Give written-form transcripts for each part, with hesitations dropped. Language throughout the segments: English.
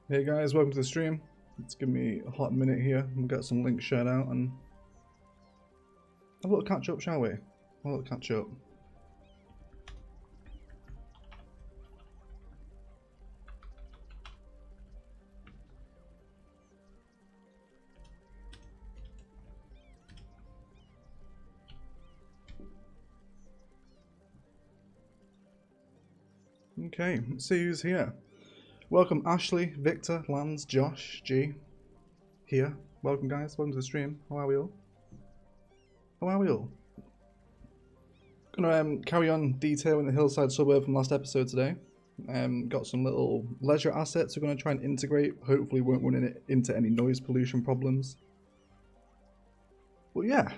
Hey guys, welcome to the stream. Let's give me a hot minute here. We'll get some links shared out and have a little catch up, shall we? A little catch up. Okay, let's see who's here. Welcome Ashley, Victor, Lance, Josh, G. Here. Welcome guys, welcome to the stream. How are we all? How are we all? Gonna carry on detailing the Hillside Suburb from last episode today. Got some little leisure assets we're gonna try and integrate. Hopefully won't run it into any noise pollution problems. Well yeah.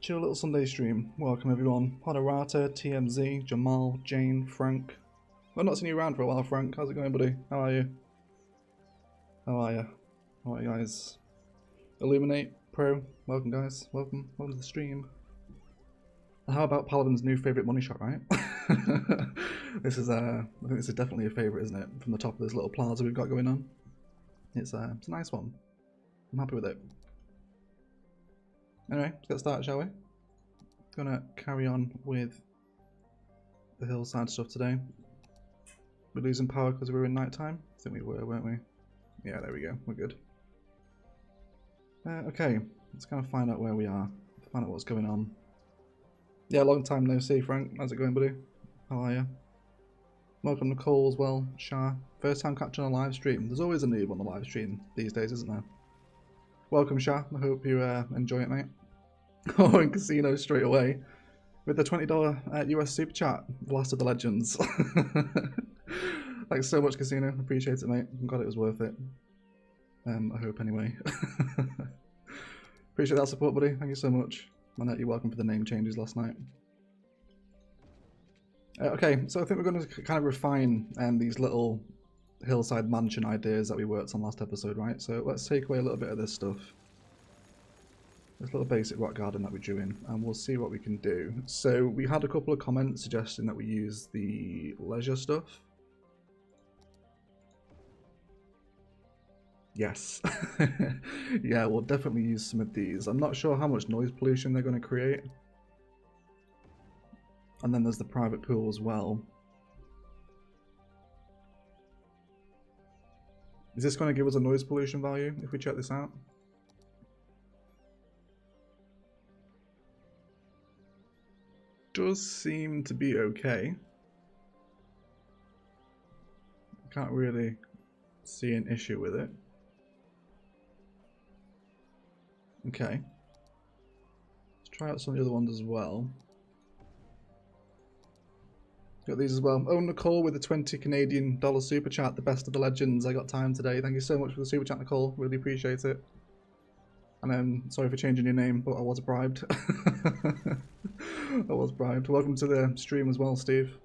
Chill little Sunday stream. Welcome everyone. Honorata, TMZ, Jamal, Jane, Frank. I've not seen you around for a while, Frank. How's it going, buddy? How are you? How are you? How are you guys? Illuminate, Pro, welcome guys. Welcome to the stream. And how about Palaven's new favourite money shot, right? This is I think this is definitely a favourite, isn't it? From the top of this little plaza we've got going on. It's a nice one. I'm happy with it. Anyway, let's get started, shall we? Gonna carry on with the Hillside stuff today. We're losing power because we were in night time? I think we were, weren't we? Yeah, there we go. We're good. Okay, let's kind of find out where we are. Find out what's going on. Yeah, long time no see, Frank. How's it going, buddy? How are you? Welcome Nicole as well. Shah. First time catching on a live stream. There's always a noob on the live stream these days, isn't there? Welcome, Shah. I hope you enjoy it, mate. Oh, in casino straight away. With the $20 US super chat. Blast of the Legends. Thanks so much, Casino. Appreciate it, mate. I'm glad it was worth it. I hope anyway. Appreciate that support, buddy. Thank you so much. Manette, you're welcome for the name changes last night. Okay, so I think we're going to kind of refine these little hillside mansion ideas that we worked on last episode, right? So let's take away a little bit of this stuff. This little basic rock garden that we drew in, and we'll see what we can do. So we had a couple of comments suggesting that we use the leisure stuff. Yes. Yeah, we'll definitely use some of these. I'm not sure how much noise pollution they're going to create. And then there's the private pool as well. Is this going to give us a noise pollution value if we check this out? Does seem to be okay. Can't really see an issue with it. Okay. Let's try out some of the other ones as well. Got these as well. Oh, Nicole with the 20 Canadian dollar super chat, the best of the legends. I got time today. Thank you so much for the super chat, Nicole. Really appreciate it. And sorry for changing your name, but I was bribed. I was bribed. Welcome to the stream as well, Steve.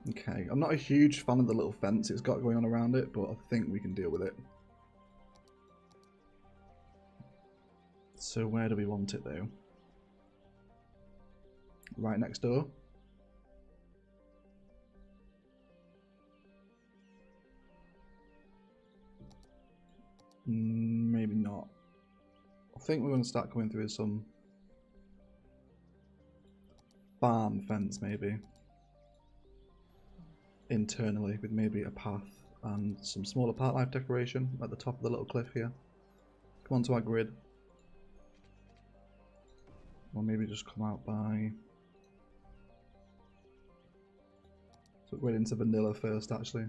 Okay, I'm not a huge fan of the little fence it's got going on around it, but I think we can deal with it. So where do we want it though? Right next door. Maybe not. I think we're going to start coming through some farm fence maybe. Internally with maybe a path and some smaller park life decoration at the top of the little cliff here. Come onto our grid. Or maybe just come out by... So we're into vanilla first actually.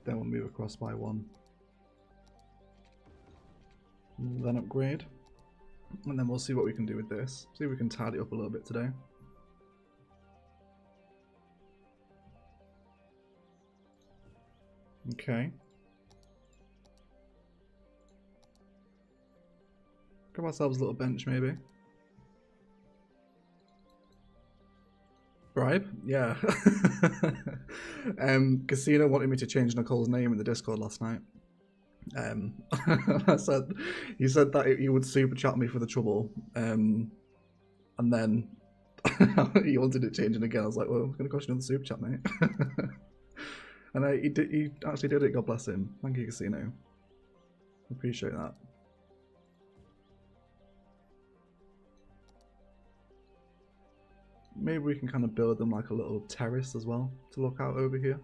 Then we'll move across by one. Then upgrade. And then we'll see what we can do with this. See if we can tidy up a little bit today. Okay. Grab ourselves a little bench maybe. Bribe? Yeah. Casino wanted me to change Nicole's name in the Discord last night. He said that he would super chat me for the trouble. And then he wanted it changing again. I was like, well, it's going to cost you another super chat, mate. And he actually did it, God bless him. Thank you, Casino. Appreciate that. Maybe we can kind of build them like a little terrace as well to look out over here.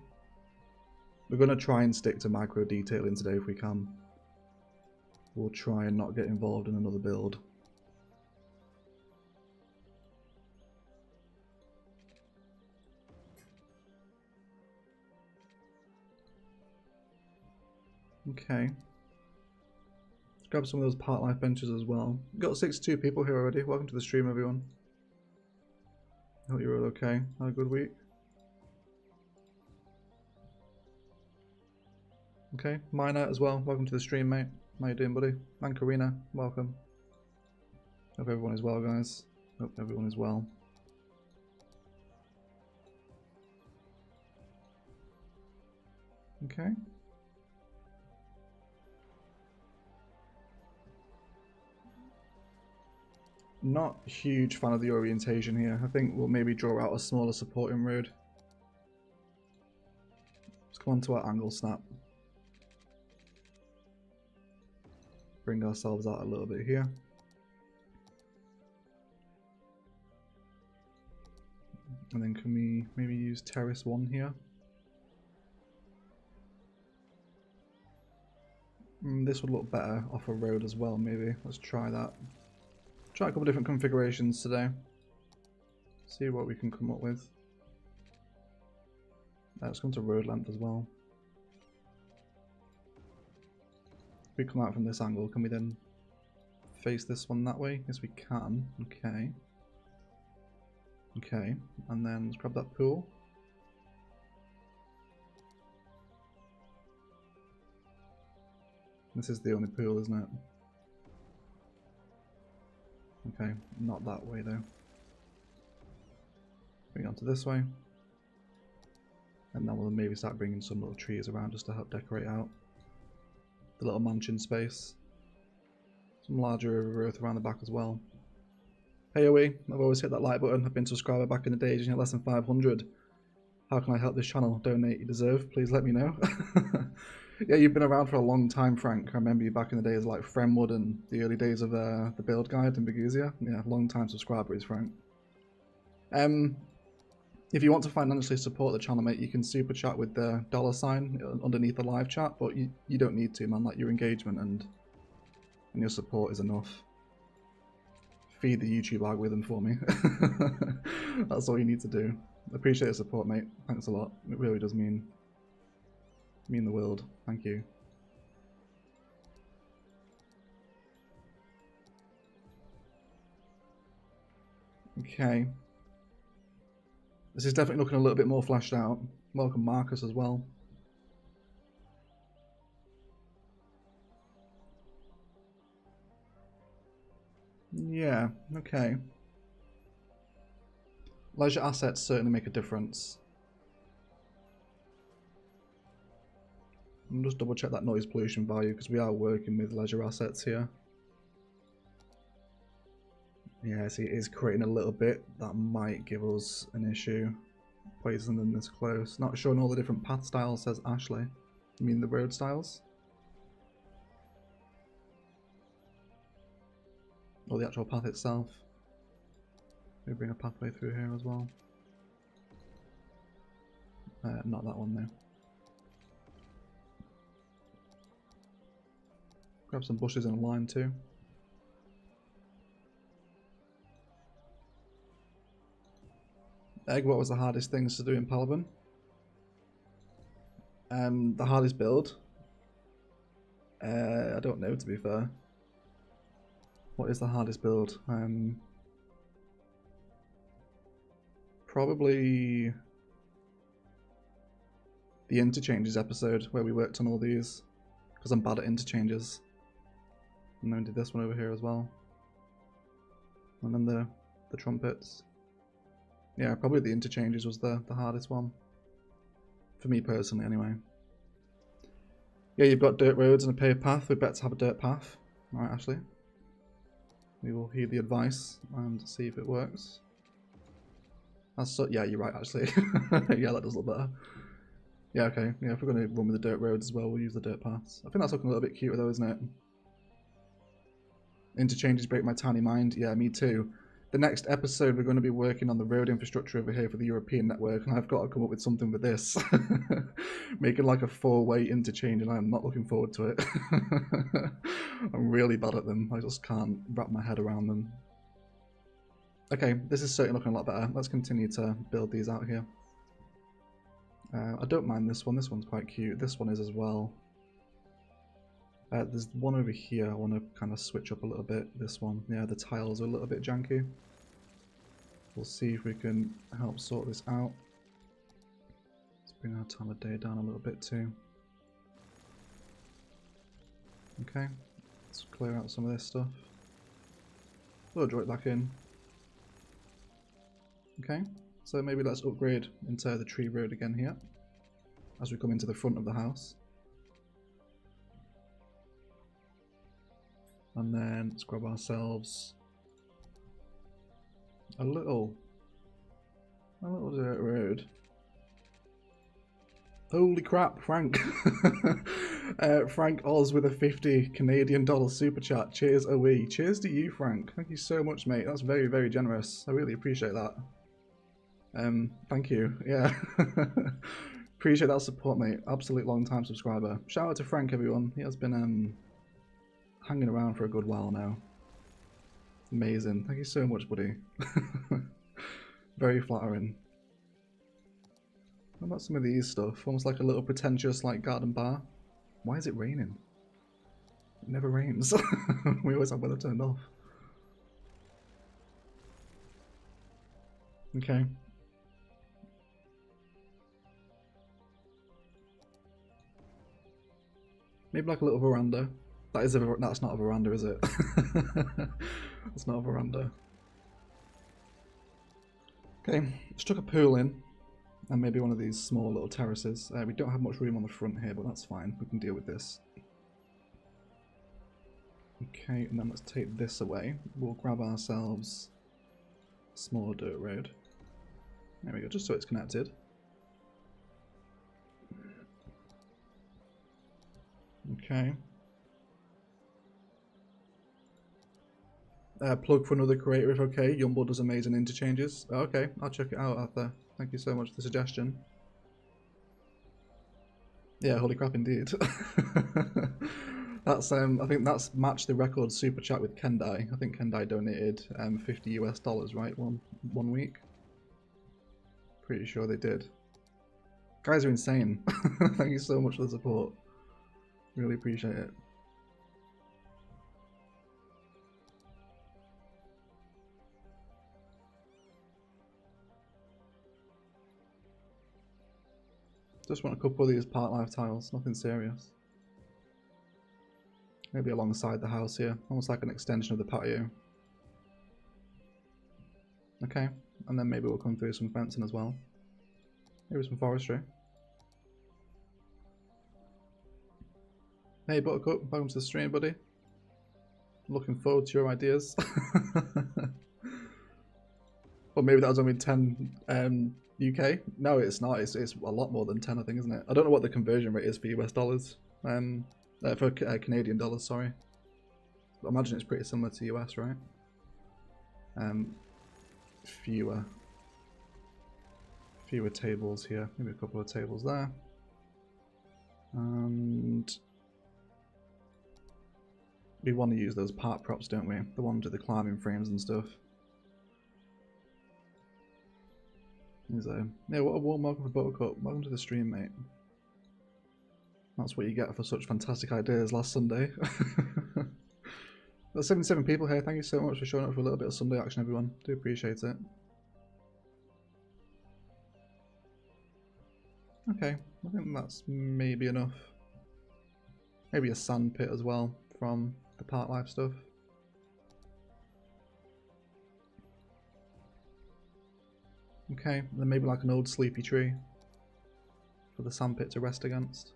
We're going to try and stick to micro detailing today if we can. We'll try and not get involved in another build. Okay. Let's grab some of those park life benches as well. We've got 62 people here already. Welcome to the stream, everyone. Hope you're all okay. Had a good week. Okay, Miner as well. Welcome to the stream, mate. How you doing, buddy? Mankarina, welcome. Hope everyone is well, guys. Hope everyone is well. Okay. Not a huge fan of the orientation here. I think we'll maybe draw out a smaller supporting road. Let's come on to our angle snap. Bring ourselves out a little bit here. And then can we maybe use terrace 1 here? This would look better off a road as well, maybe. Let's try that. Try a couple different configurations today. See what we can come up with. Let's come to road length as well. If we come out from this angle, can we then face this one that way? Yes, we can. Okay. Okay, and then let's grab that pool. This is the only pool, isn't it? Okay, not that way though. Bring it onto this way. And then we'll maybe start bringing some little trees around just to help decorate out the little mansion space. Some larger overgrowth around the back as well. Hey Owie, I've always hit that like button. I've been a subscriber back in the days, you know, less than 500. How can I help this channel? Donate you deserve. Please let me know. Yeah, you've been around for a long time, Frank. I remember you back in the days like Fremwood and the early days of the Build Guide and Beguzia. Yeah, long time subscriber is Frank. If you want to financially support the channel, mate, you can super chat with the $ underneath the live chat, but you don't need to, man. Like, your engagement and your support is enough. Feed the YouTube algorithm for me. That's all you need to do. Appreciate the support, mate. Thanks a lot. It really does mean the world. Thank you. Okay. This is definitely looking a little bit more fleshed out. Welcome Marcus as well. Yeah, okay. Leisure assets certainly make a difference. I'll just double check that noise pollution value because we are working with leisure assets here. Yeah, see, it is creating a little bit. That might give us an issue. Placing them this close. Not showing all the different path styles, says Ashley. You mean the road styles? Or the actual path itself? Maybe bring a pathway through here as well. Not that one though. Grab some bushes in a line too. Egg, what was the hardest things to do in Palaven? The hardest build? I don't know, to be fair. What is the hardest build? Probably the interchanges episode where we worked on all these, because I'm bad at interchanges. And then we did this one over here as well. And then the trumpets. Yeah, probably the interchanges was the hardest one. For me personally, anyway. Yeah, you've got dirt roads and a paved path. We're better to have a dirt path. Alright, Ashley. We will heed the advice and see if it works. That's so, yeah, you're right, actually. Yeah, that does look better. Yeah, okay. Yeah, if we're going to run with the dirt roads as well, we'll use the dirt paths. I think that's looking a little bit cuter though, isn't it? Interchanges break my tiny mind. Yeah, me too. The next episode, we're going to be working on the road infrastructure over here for the European network, and I've got to come up with something with this. Making like a 4-way interchange, and I'm not looking forward to it. I'm really bad at them. I just can't wrap my head around them. Okay, this is certainly looking a lot better. Let's continue to build these out here. I don't mind this one. This one's quite cute. This one is as well. There's one over here I want to kind of switch up a little bit. This one, yeah, the tiles are a little bit janky. We'll see if we can help sort this out. Let's bring our time of day down a little bit too. Okay, let's clear out some of this stuff. We'll draw it back in. Okay, so maybe let's upgrade into the tree road again here as we come into the front of the house. And then let's grab ourselves a little dirt road. Holy crap, Frank. Frank Oz with a 50 Canadian dollar super chat. Cheers, away. Cheers to you, Frank. Thank you so much, mate. That's very, very generous. I really appreciate that. Thank you. Yeah. Appreciate that support, mate. Absolute long-time subscriber. Shout out to Frank, everyone. He has been hanging around for a good while now. Amazing. Thank you so much, buddy. Very flattering. What about some of these stuff? Almost like a little pretentious like garden bar. Why is it raining? It never rains. We always have weather turned off. Okay. Maybe like a little veranda. That's not a veranda, is it? That's not a veranda. Okay, let's chuck a pool in. And maybe one of these small little terraces. We don't have much room on the front here, but that's fine. We can deal with this. Okay, and then let's take this away. We'll grab ourselves a small dirt road. There we go, just so it's connected. Okay. Plug for another creator if okay. Yumble does amazing interchanges. Okay, I'll check it out, Arthur. Thank you so much for the suggestion. Yeah, holy crap indeed. That's I think that's matched the record super chat with Kendai. I think Kendai donated $50 US, right? One week. Pretty sure they did. Guys are insane. Thank you so much for the support. Really appreciate it. Just want a couple of these park life tiles, nothing serious. Maybe alongside the house here, almost like an extension of the patio. Okay, and then maybe we'll come through some fencing as well. Maybe some forestry. Hey Buttercup, welcome to the stream, buddy. Looking forward to your ideas. Well, maybe that was only 10 UK? No, it's not. It's a lot more than 10, I think, isn't it? I don't know what the conversion rate is for US dollars. For Canadian dollars, sorry. But I imagine it's pretty similar to US, right? Fewer tables here. Maybe a couple of tables there. And we want to use those part props, don't we? The ones with the climbing frames and stuff. Yeah, what a warm welcome for Buttercup. Welcome to the stream, mate. That's what you get for such fantastic ideas last Sunday. There's 77 people here. Thank you so much for showing up for a little bit of Sunday action, everyone. Do appreciate it. Okay, I think that's maybe enough. Maybe a sand pit as well from the park life stuff. Okay, then maybe like an old sleepy tree for the sandpit to rest against.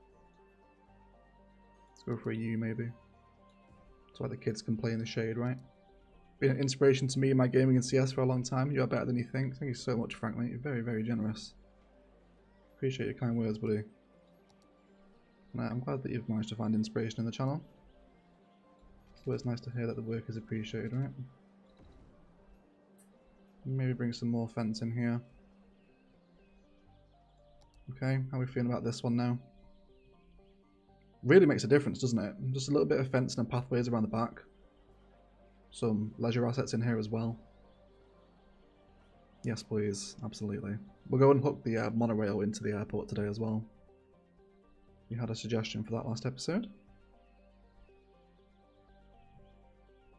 Let's go for a U maybe. That's why the kids can play in the shade, right? Been an inspiration to me in my gaming in CS for a long time. You are better than you think. Thank you so much, Frank, mate. You're very, very generous. Appreciate your kind words, buddy. I'm glad that you've managed to find inspiration in the channel. So it's nice to hear that the work is appreciated, right? Maybe bring some more fence in here. Okay, how are we feeling about this one now? Really makes a difference, doesn't it? Just a little bit of fence and pathways around the back. Some leisure assets in here as well. Yes, please. Absolutely. We'll go and hook the monorail into the airport today as well. You had a suggestion for that last episode.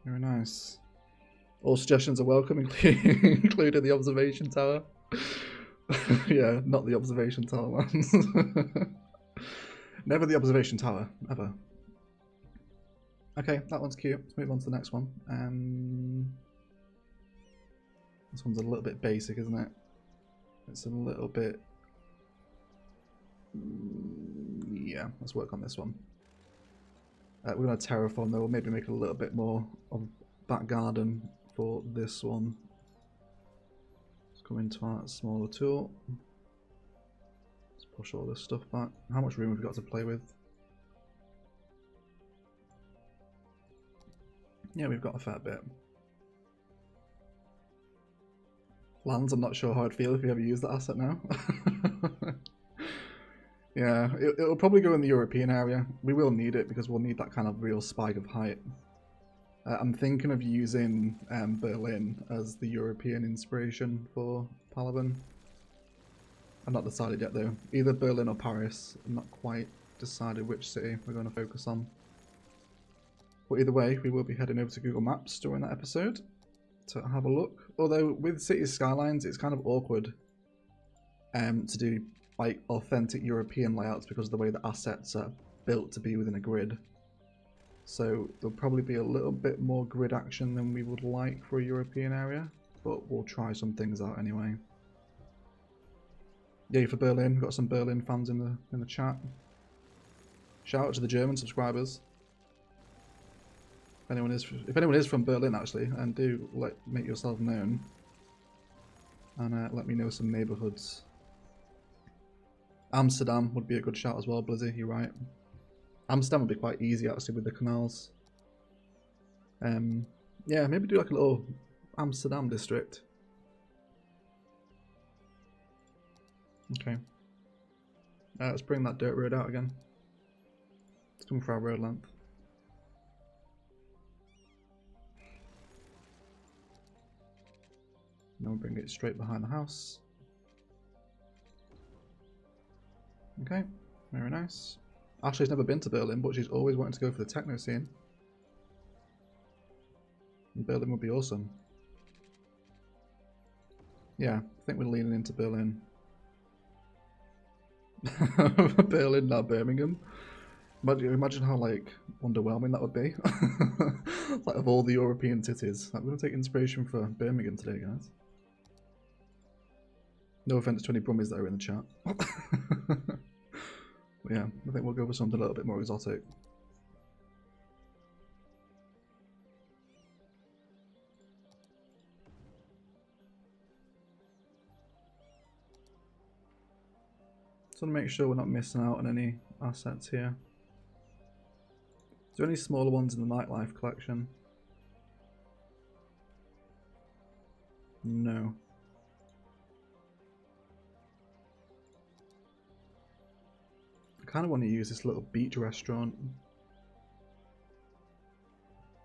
Very nice. All suggestions are welcome, including the observation tower. Yeah, not the observation tower ones. Never the observation tower, ever. Okay, that one's cute. Let's move on to the next one. This one's a little bit basic, isn't it? It's a little bit... yeah, let's work on this one. We're going to terraform though. We'll maybe make a little bit more of back garden for this one. Let's come into our smaller tool. Let's push all this stuff back. How much room have we got to play with? Yeah, we've got a fair bit. Lands, I'm not sure how I'd feel if we ever use that asset now. Yeah, it'll probably go in the European area. We will need it because we'll need that kind of real spike of height. I'm thinking of using Berlin as the European inspiration for Palaven. I'm not decided yet though. Either Berlin or Paris. I'm not quite decided which city we're going to focus on. But either way, we will be heading over to Google Maps during that episode to have a look. Although with City Skylines, it's kind of awkward to do like authentic European layouts because of the way the assets are built to be within a grid. So there'll probably be a little bit more grid action than we would like for a European area, but we'll try some things out anyway. Yay for Berlin! We've got some Berlin fans in the chat. Shout out to the German subscribers. If anyone is from Berlin actually, and do make yourself known, and let me know some neighbourhoods. Amsterdam would be a good shout as well, Blizzy. You're right. Amsterdam would be quite easy actually with the canals. Yeah, maybe do like a little Amsterdam district. Okay. Let's bring that dirt road out again. Let's come for our road length. Now we'll bring it straight behind the house. Okay, very nice. Ashley's never been to Berlin, but she's always wanted to go for the techno scene. And Berlin would be awesome. Yeah, I think we're leaning into Berlin. Berlin, not Birmingham. Imagine how like underwhelming that would be. Like of all the European cities. Like, we're gonna take inspiration for Birmingham today, guys. No offense to any Brummies that are in the chat. Yeah, I think we'll go for something a little bit more exotic. Just want to make sure we're not missing out on any assets here. Is there any smaller ones in the nightlife collection? No. I kind of want to use this little beach restaurant.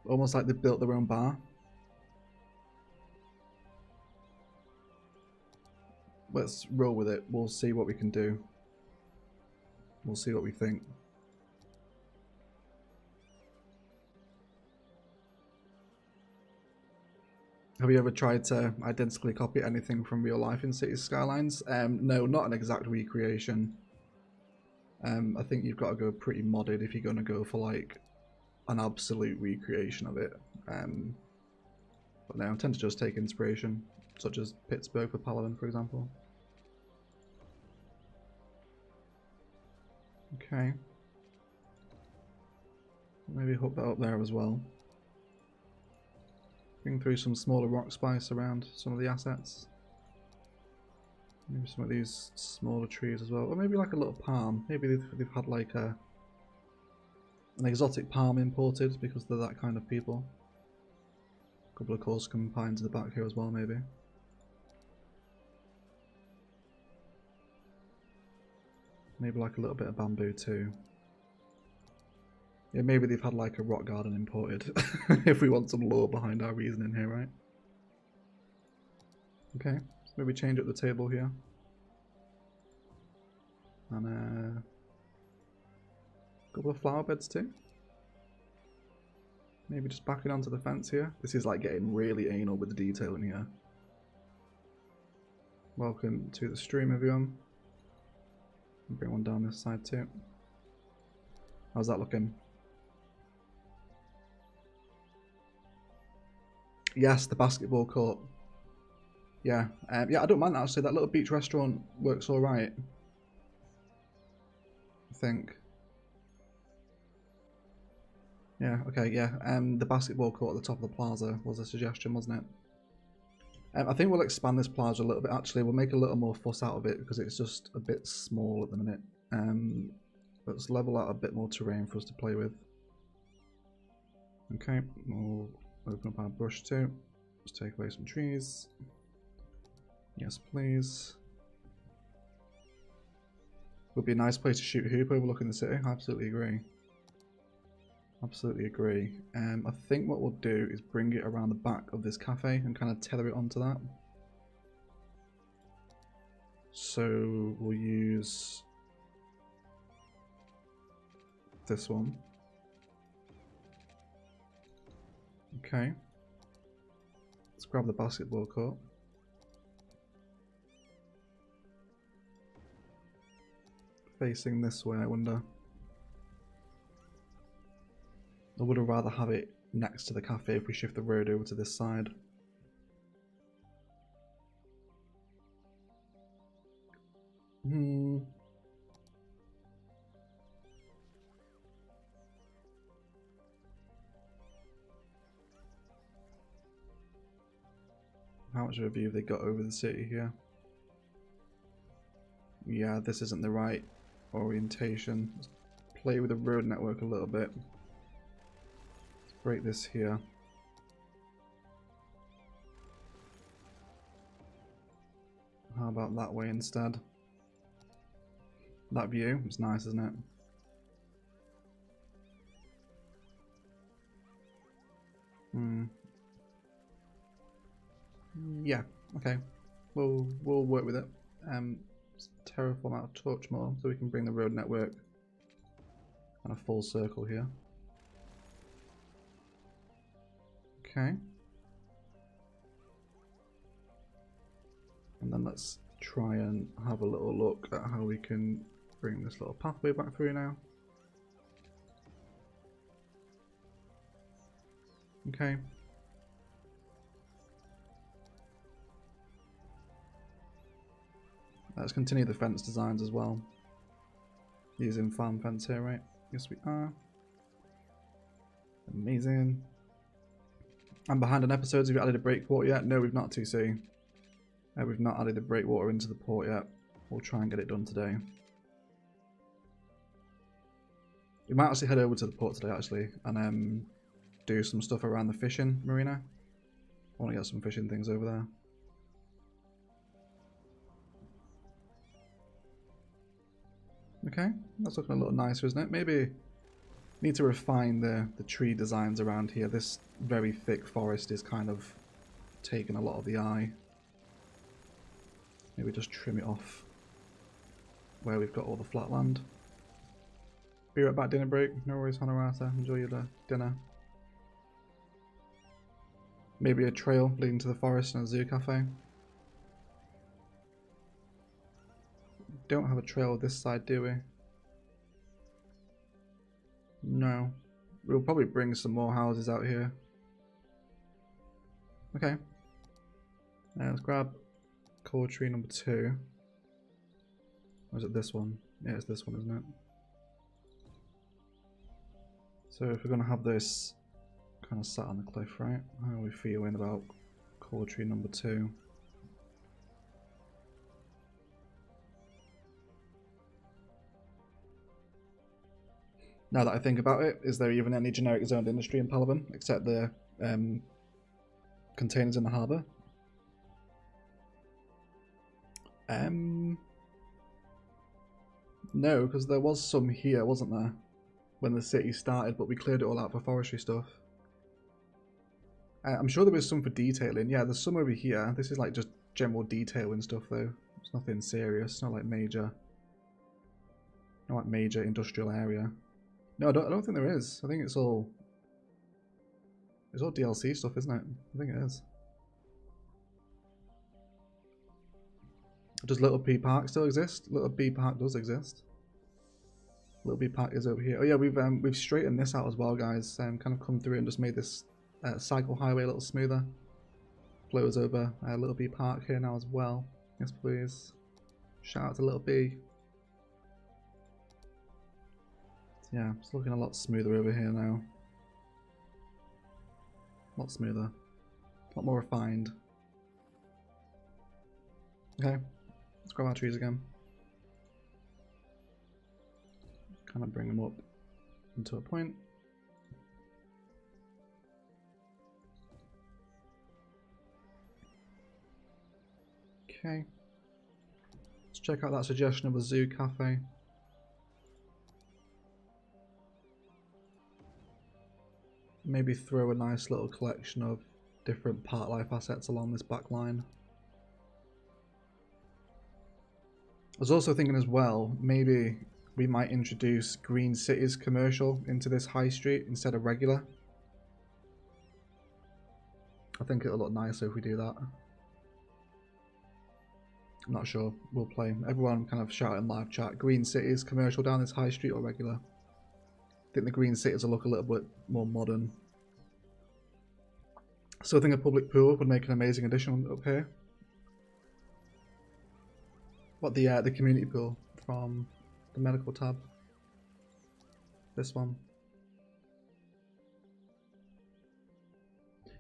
Almost like they built their own bar. Let's roll with it. We'll see what we can do. We'll see what we think. Have you ever tried to identically copy anything from real life in City Skylines? No, not an exact recreation. I think you've got to go pretty modded if you're going to go for like an absolute recreation of it. But no, I tend to just take inspiration, such as Pittsburgh for Palaven, for example. Okay. Maybe hook that up there as well. Bring through some smaller rock spice around some of the assets. Maybe some of these smaller trees as well. Or maybe like a little palm. Maybe they've had like a an exotic palm imported because they're that kind of people. A couple of Corsican pines in the back here as well, maybe. Maybe like a little bit of bamboo too. Yeah, maybe they've had like a rock garden imported. If we want some lore behind our reasoning here, right? Okay, so maybe change up the table here. And a couple of flower beds too. Maybe just backing onto the fence here. This is like getting really anal with the detail in here. Welcome to the stream, everyone. Bring one down this side too. How's that looking? Yes, the basketball court. Yeah, yeah, I don't mind that actually. That little beach restaurant works all right. I think. Yeah. Okay. Yeah. The basketball court at the top of the plaza was a suggestion, wasn't it? I think we'll expand this plaza a little bit. Actually, we'll make a little more fuss out of it because it's just a bit small at the minute. Let's level out a bit more terrain for us to play with. Okay, we'll open up our brush too. Let's take away some trees. Yes, please. Would be a nice place to shoot hoop overlooking the city. I absolutely agree. Absolutely agree. I think what we'll do is bring it around the back of this cafe and kind of tether it onto that. So we'll use this one. Okay. Let's grab the basketball court. Facing this way, I wonder. I would have rather have it next to the cafe if we shift the road over to this side. How much of a view have they got over the city here? Yeah, this isn't the right orientation. Let's play with the road network a little bit. Let's break this here. How about that way instead? That view is nice, isn't it? Yeah, okay. We'll work with it. Terraform out of touch more so we can bring the road network on a full circle here. Okay. And then let's try and have a little look at how we can bring this little pathway back through now. Okay. Let's continue the fence designs as well. Using farm fence here, right? Yes, we are. Amazing. I'm behind on episodes. Have you added a breakwater yet? No, we've not, TC. We've not added the breakwater into the port yet. We'll try and get it done today. We might actually head over to the port today, actually, and do some stuff around the fishing marina. I want to get some fishing things over there. Okay, that's looking a little nicer, isn't it? Maybe need to refine the tree designs around here. This very thick forest is kind of taking a lot of the eye. Maybe just trim it off where we've got all the flat land. Be right back, dinner break. No worries, Honorata. Enjoy your dinner. Maybe a trail leading to the forest and a zoo cafe. Don't have a trail this side, do we? No. We'll probably bring some more houses out here. Okay. Let's grab core tree number 2. Or is it this one? Yeah, it's this one, isn't it? So if we're going to have this kind of sat on the cliff, right? How are we feeling about core tree number 2? Now that I think about it, is there even any generic zoned industry in Palaven except the containers in the harbour? No, because there was some here, wasn't there, when the city started, but we cleared it all out for forestry stuff. I'm sure there was some for detailing. Yeah, there's some over here. This is like just general detailing stuff though. It's nothing serious. Not like major industrial area. No, I don't think there is. I think it's all DLC stuff, isn't it? I think it is. Does Little B Park still exist? Little B Park does exist. Little B Park is over here. Oh yeah, we've straightened this out as well, guys. Kind of come through and just made this cycle highway a little smoother. Flows over Little B Park here now as well. Yes, please. Shout out to Little B. Yeah, it's looking a lot smoother over here now. A lot smoother. A lot more refined. Okay, let's grab our trees again. Kind of bring them up into a point. Okay. Let's check out that suggestion of a zoo cafe. Maybe throw a nice little collection of different park life assets along this back line. I was also thinking as well, maybe we might introduce Green Cities commercial into this high street instead of regular. I think it'll look nicer if we do that. I'm not sure. We'll play. Everyone kind of shout in live chat. Green Cities commercial down this high street or regular? I think the Green Cities will look a little bit more modern. So I think a public pool would make an amazing addition up here. What, the community pool from the medical tab? This one.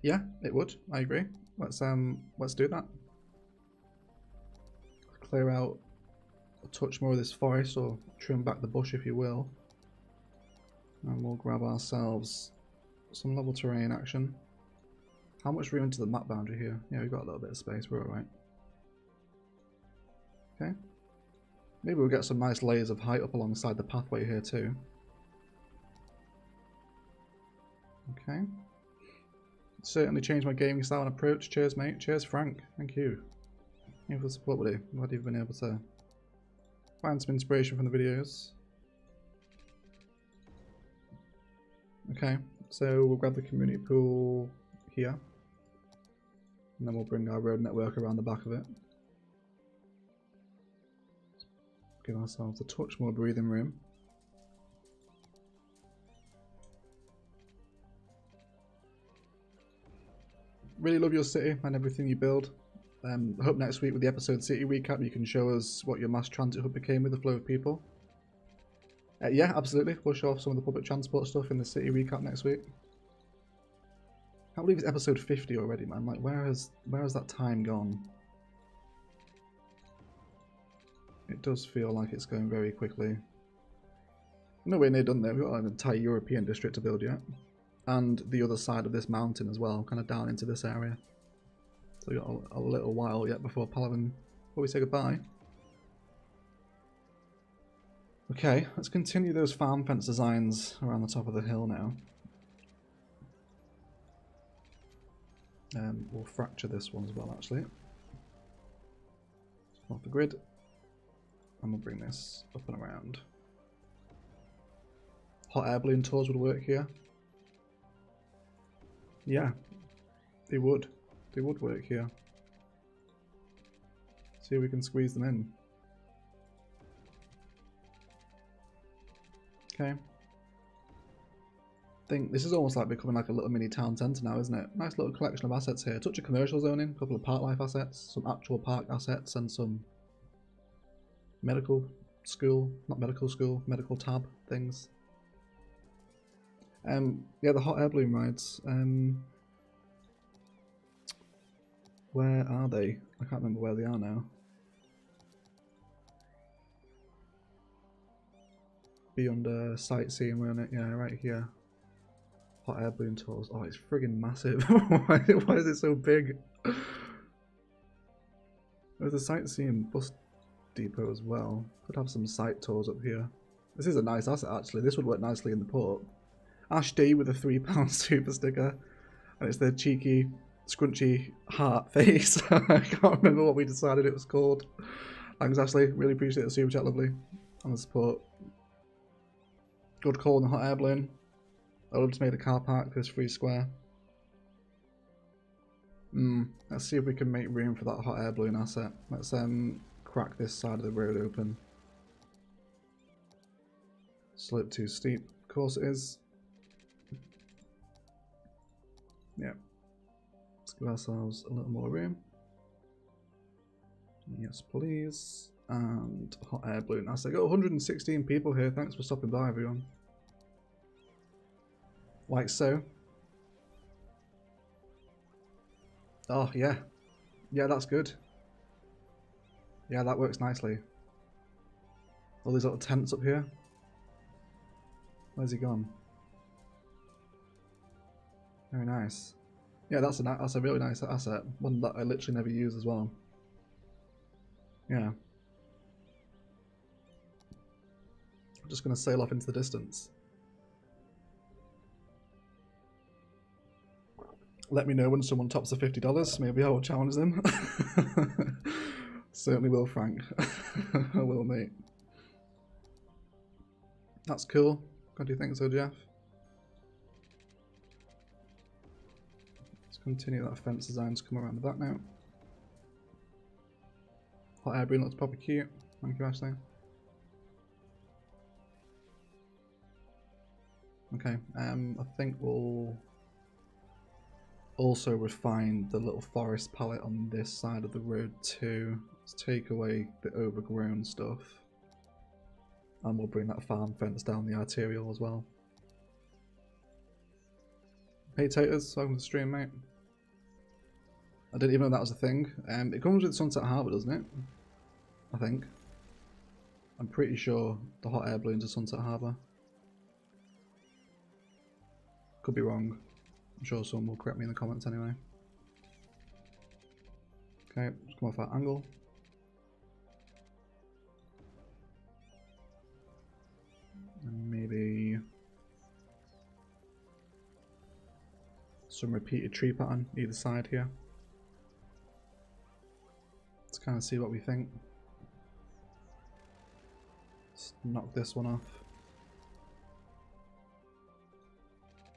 Yeah, it would. I agree. Let's do that. Clear out a touch more of this forest, or trim back the bush if you will. And we'll grab ourselves some level terrain action. How much room into the map boundary here? Yeah, we've got a little bit of space, we're alright. Okay. Maybe we'll get some nice layers of height up alongside the pathway here too. Okay. Certainly changed my gaming style and approach. Cheers, mate. Cheers, Frank. Thank you. Thank you for the support, buddy. I'm glad you've been able to find some inspiration from the videos. Okay, so we'll grab the community pool here. And then we'll bring our road network around the back of it. Give ourselves a touch more breathing room. Really love your city and everything you build. I hope next week with the episode city recap you can show us what your mass transit hub became with the flow of people. Yeah, absolutely. We'll show off some of the public transport stuff in the city recap next week. I can't believe it's episode 50 already, man. Like, where has that time gone? It does feel like it's going very quickly. Nowhere near done there. We've got an entire European district to build yet. And the other side of this mountain as well, kind of down into this area. So we've got a little while yet before Palaven, before we say goodbye. Okay, let's continue those farm fence designs around the top of the hill now. We'll fracture this one as well, actually. Off the grid. And we'll bring this up and around. Hot air balloon tours would work here. Yeah, they would. They would work here. See if we can squeeze them in. Okay. I think this is almost like becoming like a little mini town centre now, isn't it? Nice little collection of assets here. Touch of commercial zoning, a couple of park life assets, some actual park assets, and some medical school, not medical school, medical tab things. Yeah, the hot air balloon rides. Where are they? I can't remember where they are now. be under sightseeing, won't it? Yeah, right here. Hot air balloon tours. Oh, it's friggin' massive. Why is it so big? There's a sightseeing bus depot as well. Could have some site tours up here. This is a nice asset actually. This would work nicely in the port. Ash D with a £3 super sticker. And it's the cheeky, scrunchy heart face. I can't remember what we decided it was called. Thanks Ashley. Really appreciate the super chat, lovely. And the support. Good call on the hot air balloon. I would just made a car park this free square. Let's see if we can make room for that hot air balloon asset. Let's crack this side of the road open. Slope too steep. Of course it is. Yeah. Let's give ourselves a little more room. Yes, please. And hot air balloon asset. Got 116 people here. Thanks for stopping by, everyone. Like so. Oh, yeah. Yeah, that's good. Yeah, that works nicely. All these little tents up here. Where's he gone? Very nice. Yeah, that's a really nice asset. One that I literally never use as well. Yeah. I'm just going to sail off into the distance. Let me know when someone tops the $50. Maybe I will challenge them. Certainly will, Frank. I will, mate. That's cool. What do you think so, Jeff? Let's continue that fence design to come around the back now. Hot air balloon looks proper cute. Thank you, Ashley. Okay, I think we'll also refine the little forest palette on this side of the road too. Let's take away the overgrown stuff. And we'll bring that farm fence down the arterial as well. Hey Taters, welcome to the stream, mate. I didn't even know that was a thing. It comes with Sunset Harbour, doesn't it? I think. I'm pretty sure the hot air balloons are Sunset Harbour. Could be wrong. I'm sure someone will correct me in the comments anyway. Okay, just come off that angle. And maybe some repeated tree pattern either side here. Let's kind of see what we think. Let's knock this one off.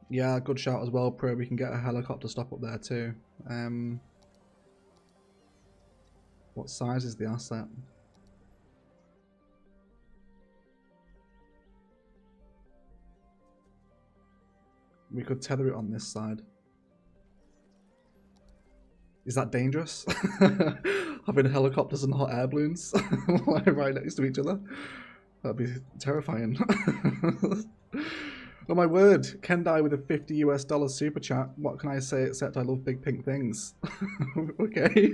Yeah, good shout as well, Pro. We can get a helicopter stop up there too. What size is the asset? We could tether it on this side. Is that dangerous? Having helicopters and hot air balloons right next to each other? That'd be terrifying. Oh my word, Kendai with a $50 super chat. What can I say except I love big pink things? Okay.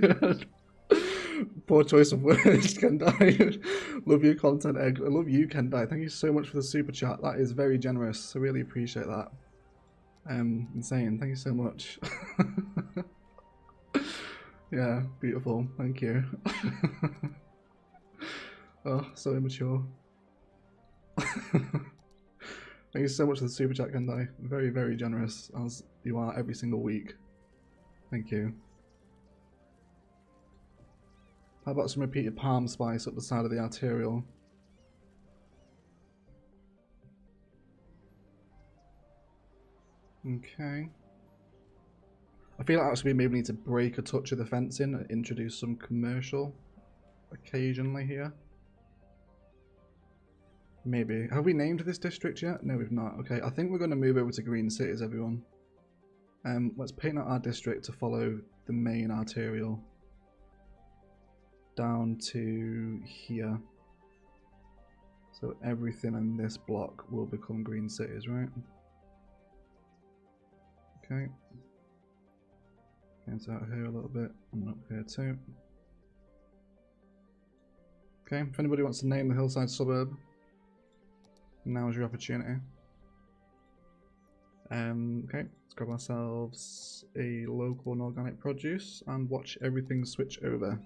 Poor choice of words, Kendai. Love your content, Egg. I love you, Kendai. Thank you so much for the super chat. That is very generous. I really appreciate that. Insane. Thank you so much. Yeah, beautiful. Thank you. Oh, so immature. Thank you so much for the super chat, Kendai. Very, very generous, as you are every single week. Thank you. How about some repeated palm spice up the side of the arterial? Okay. I feel like actually maybe we need to break a touch of the fencing and introduce some commercial occasionally here. Maybe. Have we named this district yet? No, we've not. Okay, I think we're going to move over to Green Cities, everyone. Let's paint out our district to follow the main arterial down to here. So everything in this block will become Green Cities, right? Okay. Get out here a little bit and up here too. Okay, if anybody wants to name the Hillside Suburb. Now's your opportunity. Okay, let's grab ourselves a local and organic produce and watch everything switch over. And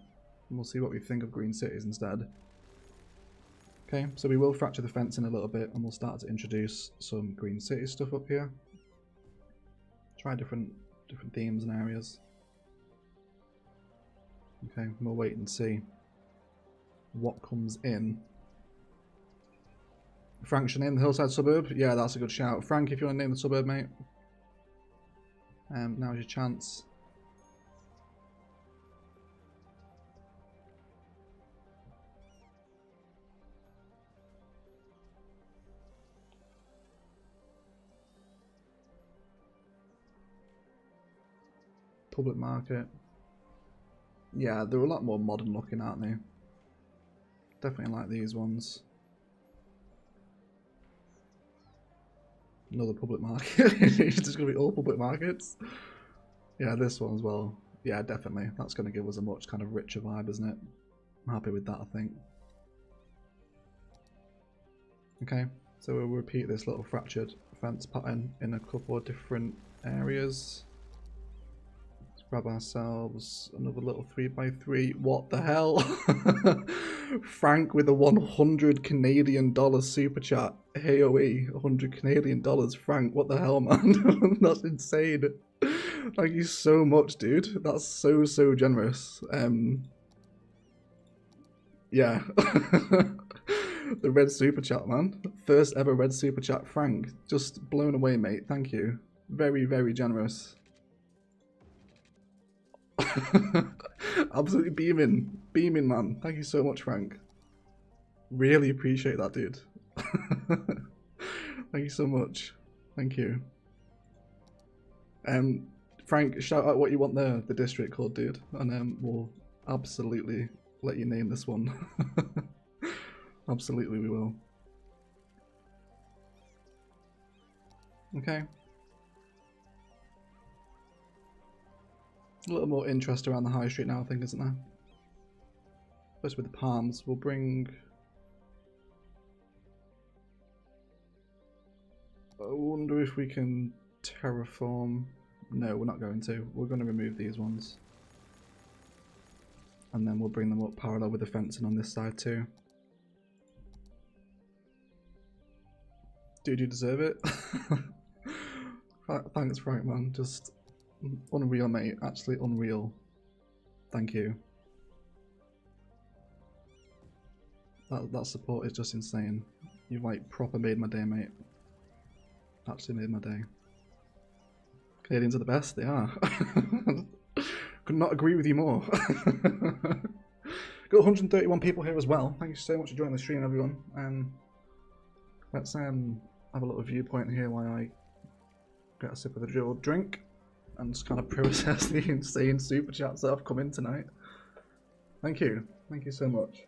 we'll see what we think of green cities instead. Okay, so we will fracture the fence in a little bit and we'll start to introduce some green city stuff up here. Try different themes and areas. Okay, we'll wait and see what comes in. Frank should name the Hillside Suburb. Yeah, that's a good shout. Frank, if you want to name the suburb, mate. Now's your chance. Public market. Yeah, they're a lot more modern looking, aren't they? Definitely like these ones. Another public market. It's just going to be all public markets. Yeah, this one as well. Yeah, definitely. That's going to give us a much kind of richer vibe, isn't it? I'm happy with that, I think. Okay, so we'll repeat this little fractured fence pattern in a couple of different areas. Let's grab ourselves another little 3x3. What the hell? Frank with a 100 Canadian dollars super chat. AOE, 100 Canadian dollars. Frank, what the hell, man? That's insane. Thank you so much, dude. That's so generous. Yeah. The red super chat, man. First ever red super chat. Frank, just blown away, mate. Thank you. Very generous. Absolutely beaming, man. Thank you so much, Frank. Really appreciate that, dude. Thank you so much. Thank you. Frank, shout out what you want the district called, dude, and we'll absolutely let you name this one. Absolutely, we will. Okay. A little more interest around the high street now, I think, isn't there? Especially with the palms. We'll bring... I wonder if we can terraform... No, we're not going to. We're going to remove these ones. And then we'll bring them up parallel with the fencing on this side too. Dude, you deserve it. Thanks, Frank, man. Just unreal, mate. Actually unreal. Thank you. That support is just insane. You've like proper made my day, mate. Actually made my day. Canadians are the best, they are. Could not agree with you more. Got 131 people here as well. Thank you so much for joining the stream, everyone. Let's have a little viewpoint here while I get a sip of the drill drink and just kind of process the insane super chats that have come in tonight. Thank you so much.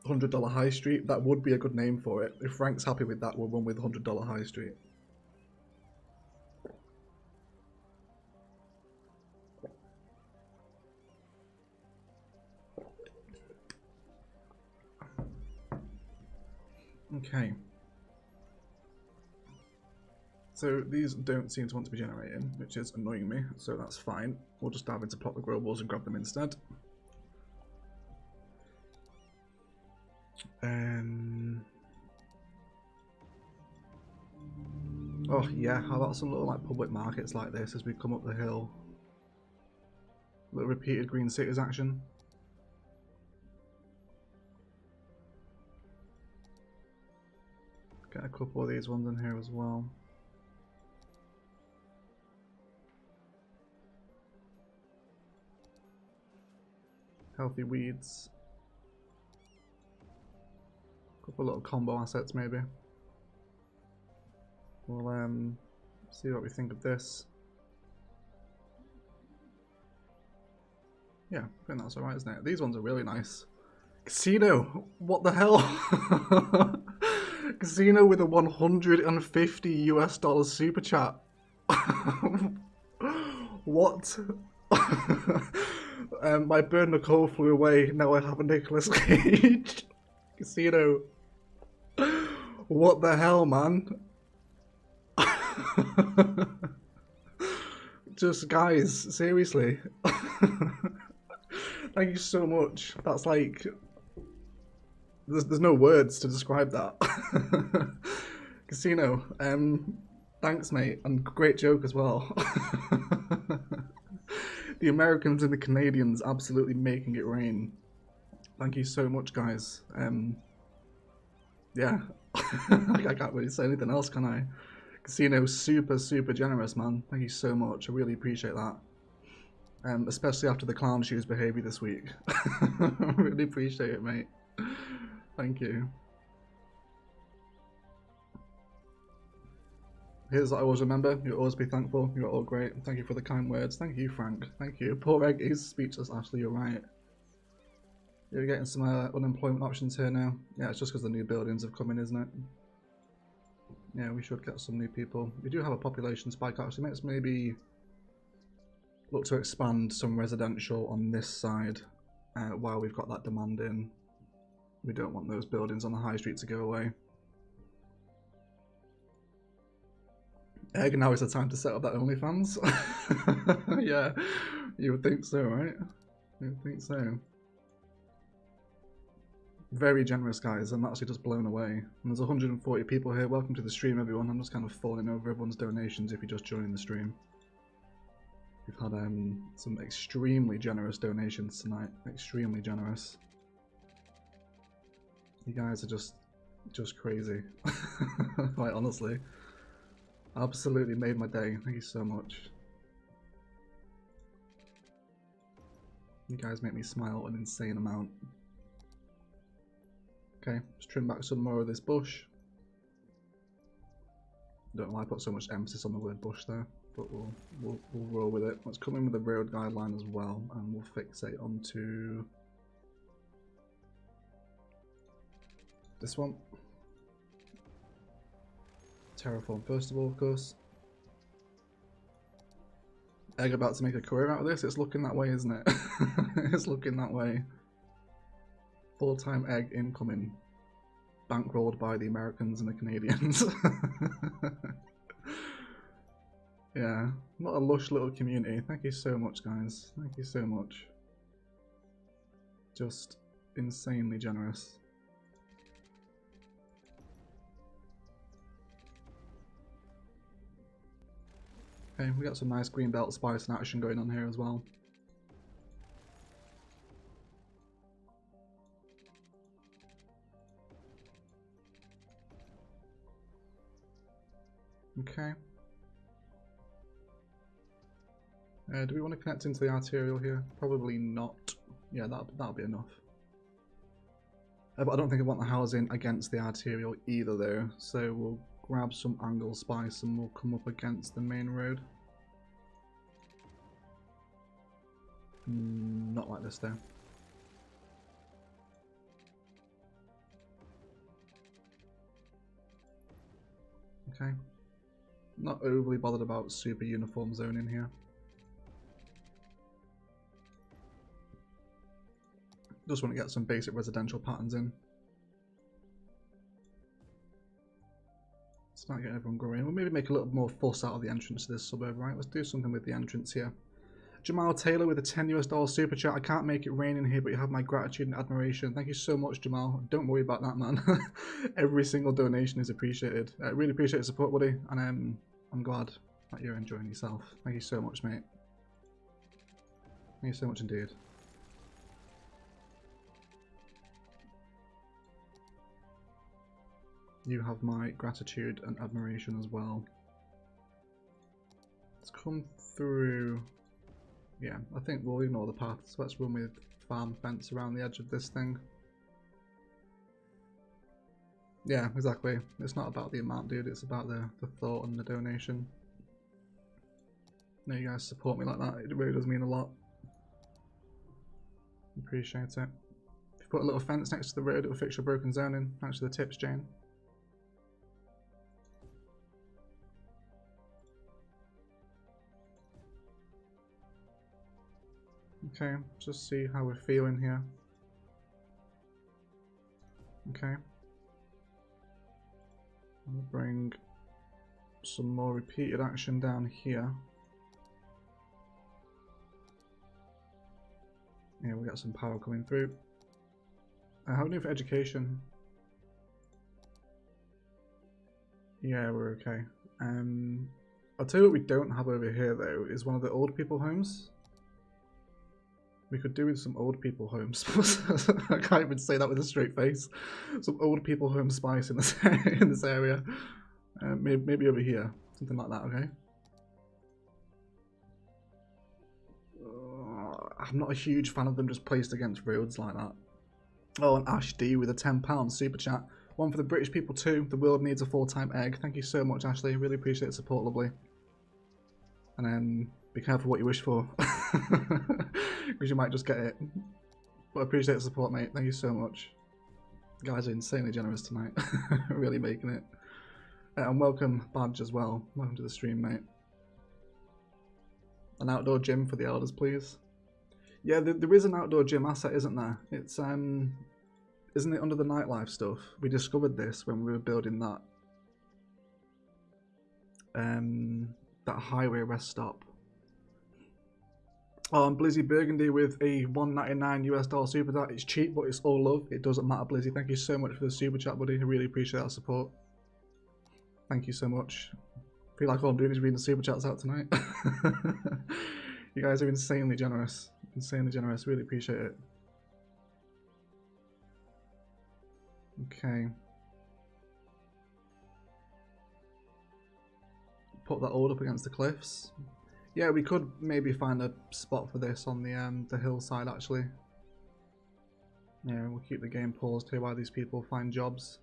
$100 High Street, that would be a good name for it. If Frank's happy with that, we'll run with $100 High Street. Okay. So these don't seem to want to be generating, which is annoying me, so that's fine. We'll just dive into plot the grow balls and grab them instead. Oh yeah, how about some little like public markets like this as we come up the hill? Little repeated green cities action. Get a couple of these ones in here as well. Healthy weeds. Couple little combo assets maybe. We'll see what we think of this. Yeah, I think that's alright, isn't it? These ones are really nice. Casino! What the hell? Casino with a $150 super chat. What? My bird Nicole flew away. Now I have a Nicolas Cage casino. What the hell, man? Just guys, seriously. Thank you so much. That's like, there's no words to describe that. Casino, thanks mate, and great joke as well. The Americans and the Canadians absolutely making it rain. Thank you so much, guys. Yeah, I can't really say anything else, can I? Casino, super generous, man. Thank you so much. I really appreciate that. Especially after the clown shoes behaviour this week. I really appreciate it, mate. Thank you. Here's what I always remember. You'll always be thankful. You're all great. Thank you for the kind words. Thank you, Frank. Thank you. Poor Egg is speechless, Ashley. You're right. You're getting some unemployment options here now. Yeah, it's just because the new buildings have come in, isn't it? Yeah, we should get some new people. We do have a population spike, actually. Let's maybe look to expand some residential on this side while we've got that demand in. We don't want those buildings on the high street to go away. Egg, now is the time to set up that OnlyFans. Yeah, you would think so, right? You would think so. Very generous, guys. I'm actually just blown away. And there's 140 people here. Welcome to the stream, everyone. I'm just kind of falling over everyone's donations if you're just joining the stream. We've had some extremely generous donations tonight. Extremely generous. You guys are just crazy. Quite honestly. Absolutely made my day. Thank you so much. You guys make me smile an insane amount. Okay, let's trim back some more of this bush. Don't know why I put so much emphasis on the word bush there, but we'll roll with it. Let's come in with a road guideline as well, and we'll fixate onto this one. Terraform first of all, of course. Egg about to make a career out of this. It's looking that way, isn't it? It's looking that way. Full-time Egg incoming. Bankrolled by the Americans and the Canadians. Yeah, what a lush little community. Thank you so much, guys. Thank you so much. Just insanely generous. Okay, we got some nice green belt spice and action going on here as well. Okay. Do we want to connect into the arterial here? Probably not. Yeah, that'll be enough. But I don't think I want the housing against the arterial either though, so we'll grab some angle spice and we'll come up against the main road. Not like this though. Okay. Not overly bothered about super uniform zoning here. Just want to get some basic residential patterns in. Start getting everyone growing. We'll maybe make a little more fuss out of the entrance to this suburb, right? Let's do something with the entrance here. Jamal Taylor with a $10 super chat. I can't make it rain in here, but you have my gratitude and admiration. Thank you so much, Jamal. Don't worry about that, man. Every single donation is appreciated. I really appreciate the support, buddy, and I'm glad that you're enjoying yourself. Thank you so much, mate. Thank you so much indeed. You have my gratitude and admiration as well. Let's come through. Yeah, I think we'll ignore the paths. Let's run with farm fence around the edge of this thing. Yeah, exactly. It's not about the amount, dude. It's about the thought and the donation. No, you guys support me like that. It really does mean a lot. Appreciate it. If you put a little fence next to the road, it'll fix your broken zoning. Thanks for the tips, Jane. Okay, just see how we're feeling here. Okay. We'll bring some more repeated action down here. Yeah, we got some power coming through. How are we doing for education? Yeah, we're okay. I'll tell you what we don't have over here though, is one of the old people homes. We could do with some old people homes. I can't even say that with a straight face. Some old people home spice in this in this area. Maybe over here, something like that. Okay. I'm not a huge fan of them just placed against roads like that. Oh, and Ash D with a £10 super chat. One for the British people too. The world needs a full-time egg. Thank you so much, Ashley. Really appreciate the support, lovely. And then be careful what you wish for, because you might just get it. But I appreciate the support, mate. Thank you so much. You guys are insanely generous tonight. Really making it. And welcome, Badge, as well. Welcome to the stream, mate. An outdoor gym for the elders, please. Yeah, there is an outdoor gym asset, isn't there? It's isn't it under the nightlife stuff? We discovered this when we were building that that highway rest stop. Oh, and Blizzy Burgundy with a $1.99 US super chat. It's cheap, but it's all love. It doesn't matter, Blizzy. Thank you so much for the super chat, buddy. I really appreciate that support. Thank you so much. I feel like all I'm doing is reading the super chats out tonight. You guys are insanely generous. Insanely generous. Really appreciate it. Okay. Put that all up against the cliffs. Yeah, we could maybe find a spot for this on the hillside, actually. Yeah, we'll keep the game paused here while these people find jobs.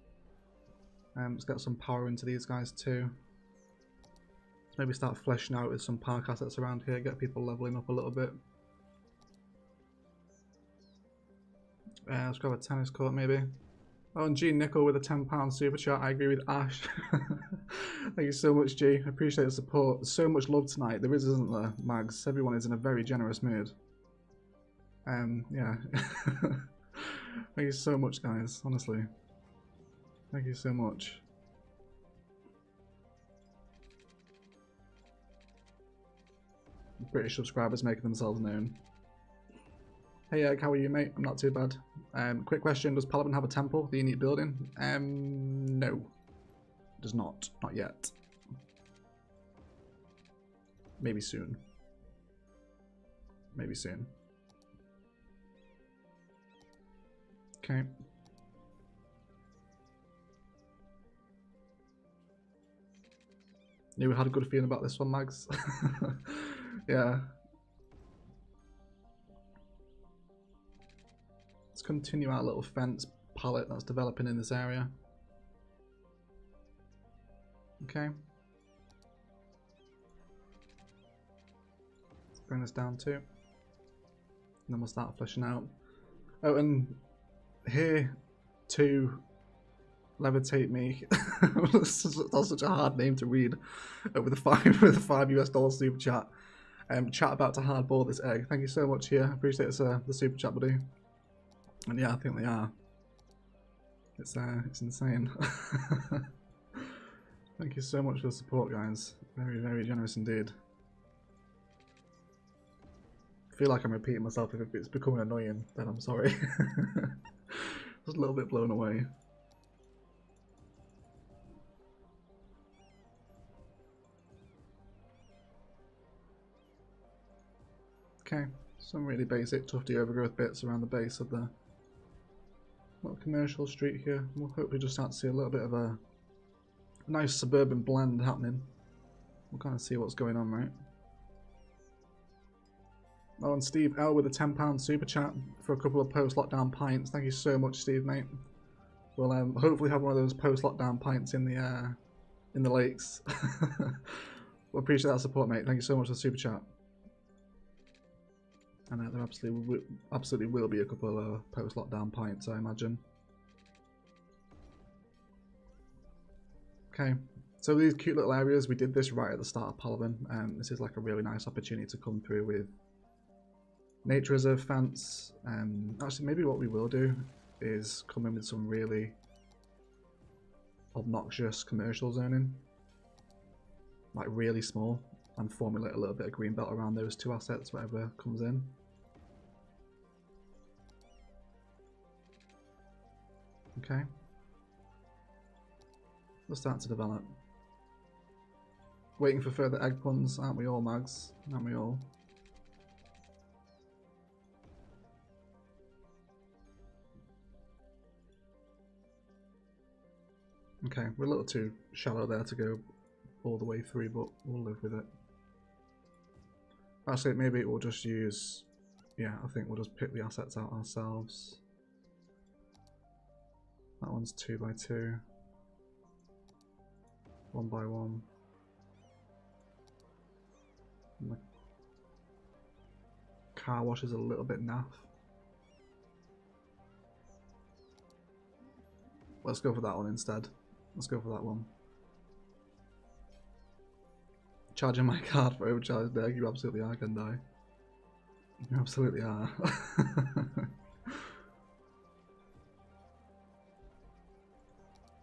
Let's get some power into these guys too. Let's maybe start fleshing out with some park assets around here, get people leveling up a little bit. Let's grab a tennis court maybe. Oh, and G Nickel with a £10 super chat. I agree with Ash. Thank you so much, G. I appreciate the support. So much love tonight. There isn't there, Mags? Everyone is in a very generous mood. Yeah. Thank you so much, guys. Honestly. Thank you so much. British subscribers making themselves known. Hey Egg, how are you, mate? I'm not too bad. Quick question, does Palaven have a temple, the unique building? No. It does not. Not yet. Maybe soon. Maybe soon. Okay. Yeah, we had a good feeling about this one, Mags. Yeah. Let's continue our little fence palette that's developing in this area. Okay. Let's bring this down too. And then we'll start fleshing out. Oh, and here to levitate me. That's such a hard name to read. With a $5 US super chat. Chat about to hardball this egg. Thank you so much here. Appreciate the super chat, buddy. And yeah, I think they are. It's insane. Thank you so much for the support, guys. Very, very generous indeed. I feel like I'm repeating myself. If it's becoming annoying, then I'm sorry. Just a little bit blown away. Okay, some really basic tufty overgrowth bits around the base of the little commercial street here. We'll hopefully just start to see a little bit of a nice suburban blend happening. We'll kind of see what's going on, right? Oh, and Steve L with a £10 super chat for a couple of post-lockdown pints. Thank you so much, Steve, mate. We'll hopefully have one of those post-lockdown pints in the lakes. We'll appreciate that support, mate. Thank you so much for the super chat. And there absolutely will be a couple of post-lockdown pints, I imagine. Okay, so these cute little areas, we did this right at the start of Palaven. This is like a really nice opportunity to come through with Nature reserve fence. Actually, maybe what we will do is come in with some really obnoxious commercial zoning, like really small, and formulate a little bit of green belt around those two assets, whatever comes in. Okay. We'll start to develop. Waiting for further egg puns, aren't we all, Mags? Aren't we all? Okay, we're a little too shallow there to go all the way through, but we'll live with it. Actually, maybe we'll just use... Yeah, I think we'll just pick the assets out ourselves. That one's 2 by 2. 1 by 1. And the car wash is a little bit naff. Let's go for that one instead. Let's go for that one. Charging my card for overcharged egg. You absolutely are, Gendai. You absolutely are.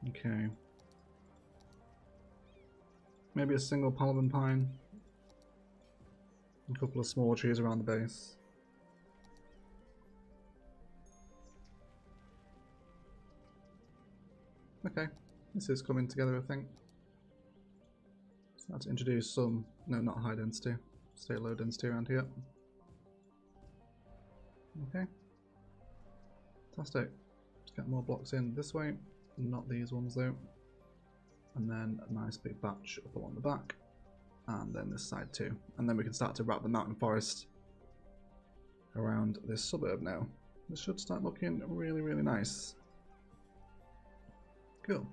Okay. Maybe a single Palaven pine. A couple of small trees around the base. Okay, this is coming together, I think. Start to introduce some, no, not high density, stay low density around here. Okay, fantastic. Let's get more blocks in this way, not these ones though. And then a nice big batch up along the back, and then this side too. And then we can start to wrap the mountain forest around this suburb now. This should start looking really, really nice. Cool.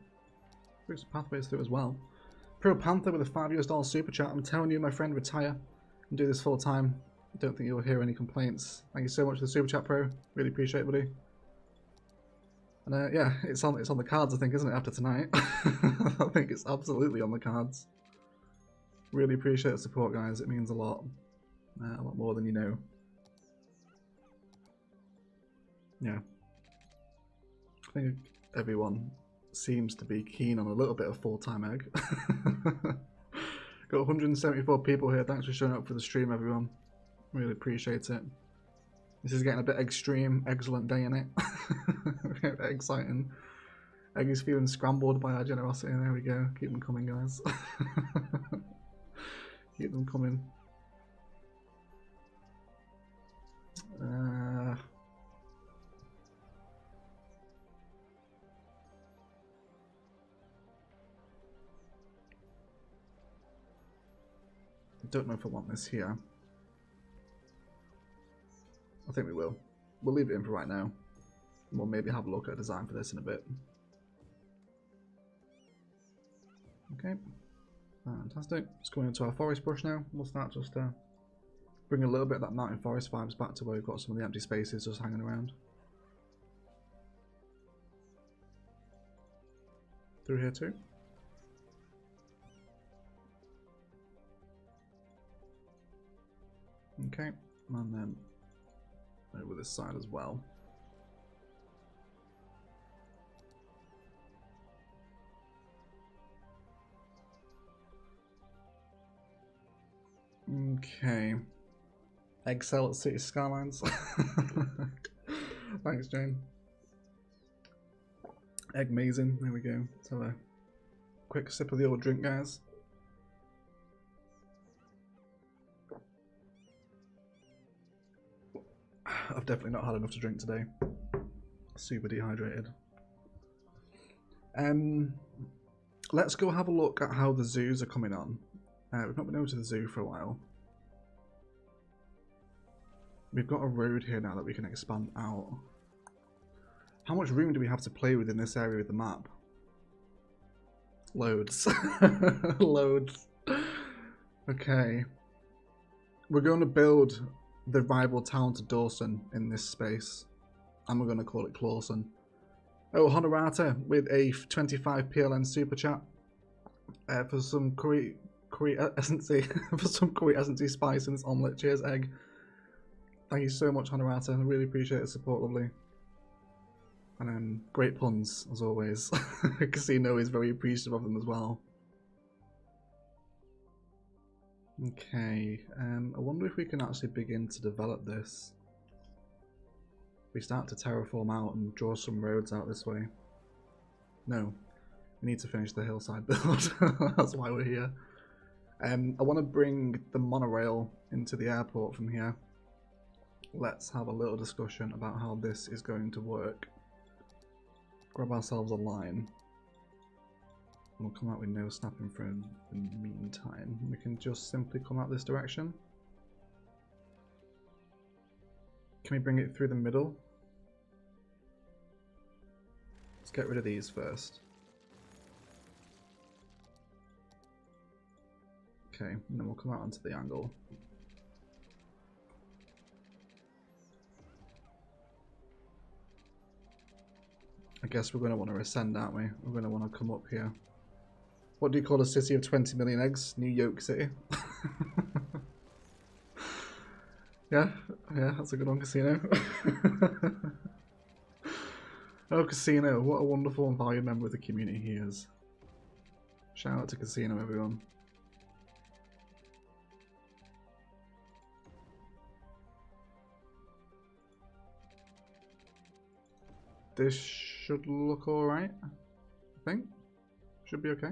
Bring some pathways through as well. Pro Panther with a $5 super chat. I'm telling you, my friend, retire and do this full time. I don't think you'll hear any complaints. Thank you so much for the super chat, Pro. Really appreciate it, buddy. And yeah, it's on the cards, I think, isn't it? After tonight, I think it's absolutely on the cards. Really appreciate the support, guys. It means a lot more than you know. Yeah, I think everyone seems to be keen on a little bit of full-time egg. Got 174 people here. Thanks for showing up for the stream, everyone. Really appreciate it. This is getting a bit extreme. Excellent day, innit? Exciting. Egg is feeling scrambled by our generosity. There we go. Keep them coming, guys. Keep them coming. I don't know if I want this here. I think we will. We'll leave it in for right now. We'll maybe have a look at a design for this in a bit. Okay. Fantastic. Let's go into our forest brush now. We'll start just bring a little bit of that mountain forest vibes back to where we've got some of the empty spaces just hanging around. Through here too. Okay, and then over this side as well. Okay. Egg sell at City Skylines. Thanks, Jane. Egg amazing. There we go. Let's have a quick sip of the old drink, guys. I've definitely not had enough to drink today. Super dehydrated. Let's go have a look at how the zoos are coming on. We've not been over to the zoo for a while. We've got a road here now that we can expand out. How much room do we have to play with in this area with the map? Loads. Loads. Okay. We're going to build the rival town to Dawson in this space. And we're going to call it Clawson. Oh, Honorata with a 25 PLN super chat. For some curry essency. For some curry essency spice in this omelette. Cheers, egg. Thank you so much, Honorata. I really appreciate the support, lovely. And great puns, as always. Casino is very appreciative of them as well. Okay, I wonder if we can actually begin to develop this. We start to terraform out and draw some roads out this way. No, we need to finish the hillside build. That's why we're here. I want to bring the monorail into the airport from here. Let's have a little discussion about how this is going to work. Grab ourselves a line. We'll come out with no snapping for the meantime. We can just simply come out this direction. Can we bring it through the middle? Let's get rid of these first. Okay, and then we'll come out onto the angle. I guess we're going to want to ascend, aren't we? We're going to want to come up here. What do you call a city of 20 million eggs? New York City. Yeah, that's a good one, Casino. Oh, Casino, what a wonderful and valued member of the community he is. Shout out to Casino, everyone. This should look alright, I think. Should be okay.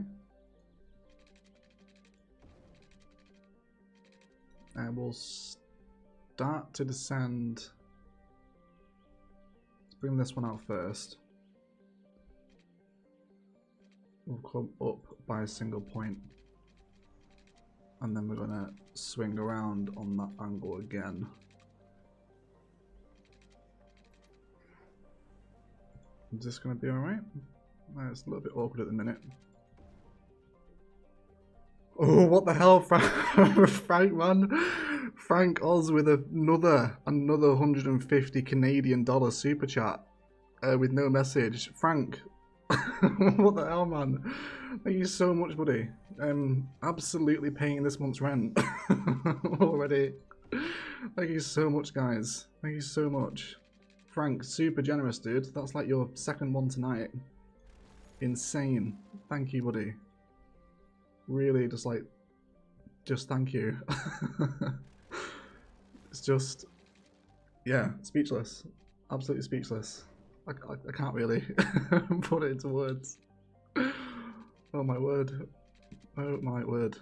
And we'll start to descend. Let's bring this one out first. We'll come up by a single point. And then we're going to swing around on that angle again. Is this going to be alright? It's a little bit awkward at the minute. Oh, what the hell, Frank, man. Frank Oz with another 150 Canadian dollar super chat with no message. Frank, what the hell, man? Thank you so much, buddy. Absolutely paying this month's rent already. Thank you so much, guys. Thank you so much. Frank, super generous, dude. That's like your second one tonight. Insane. Thank you, buddy. Really, just thank you. It's just, yeah, speechless. Absolutely speechless. I can't really put it into words. Oh my word. Oh my word.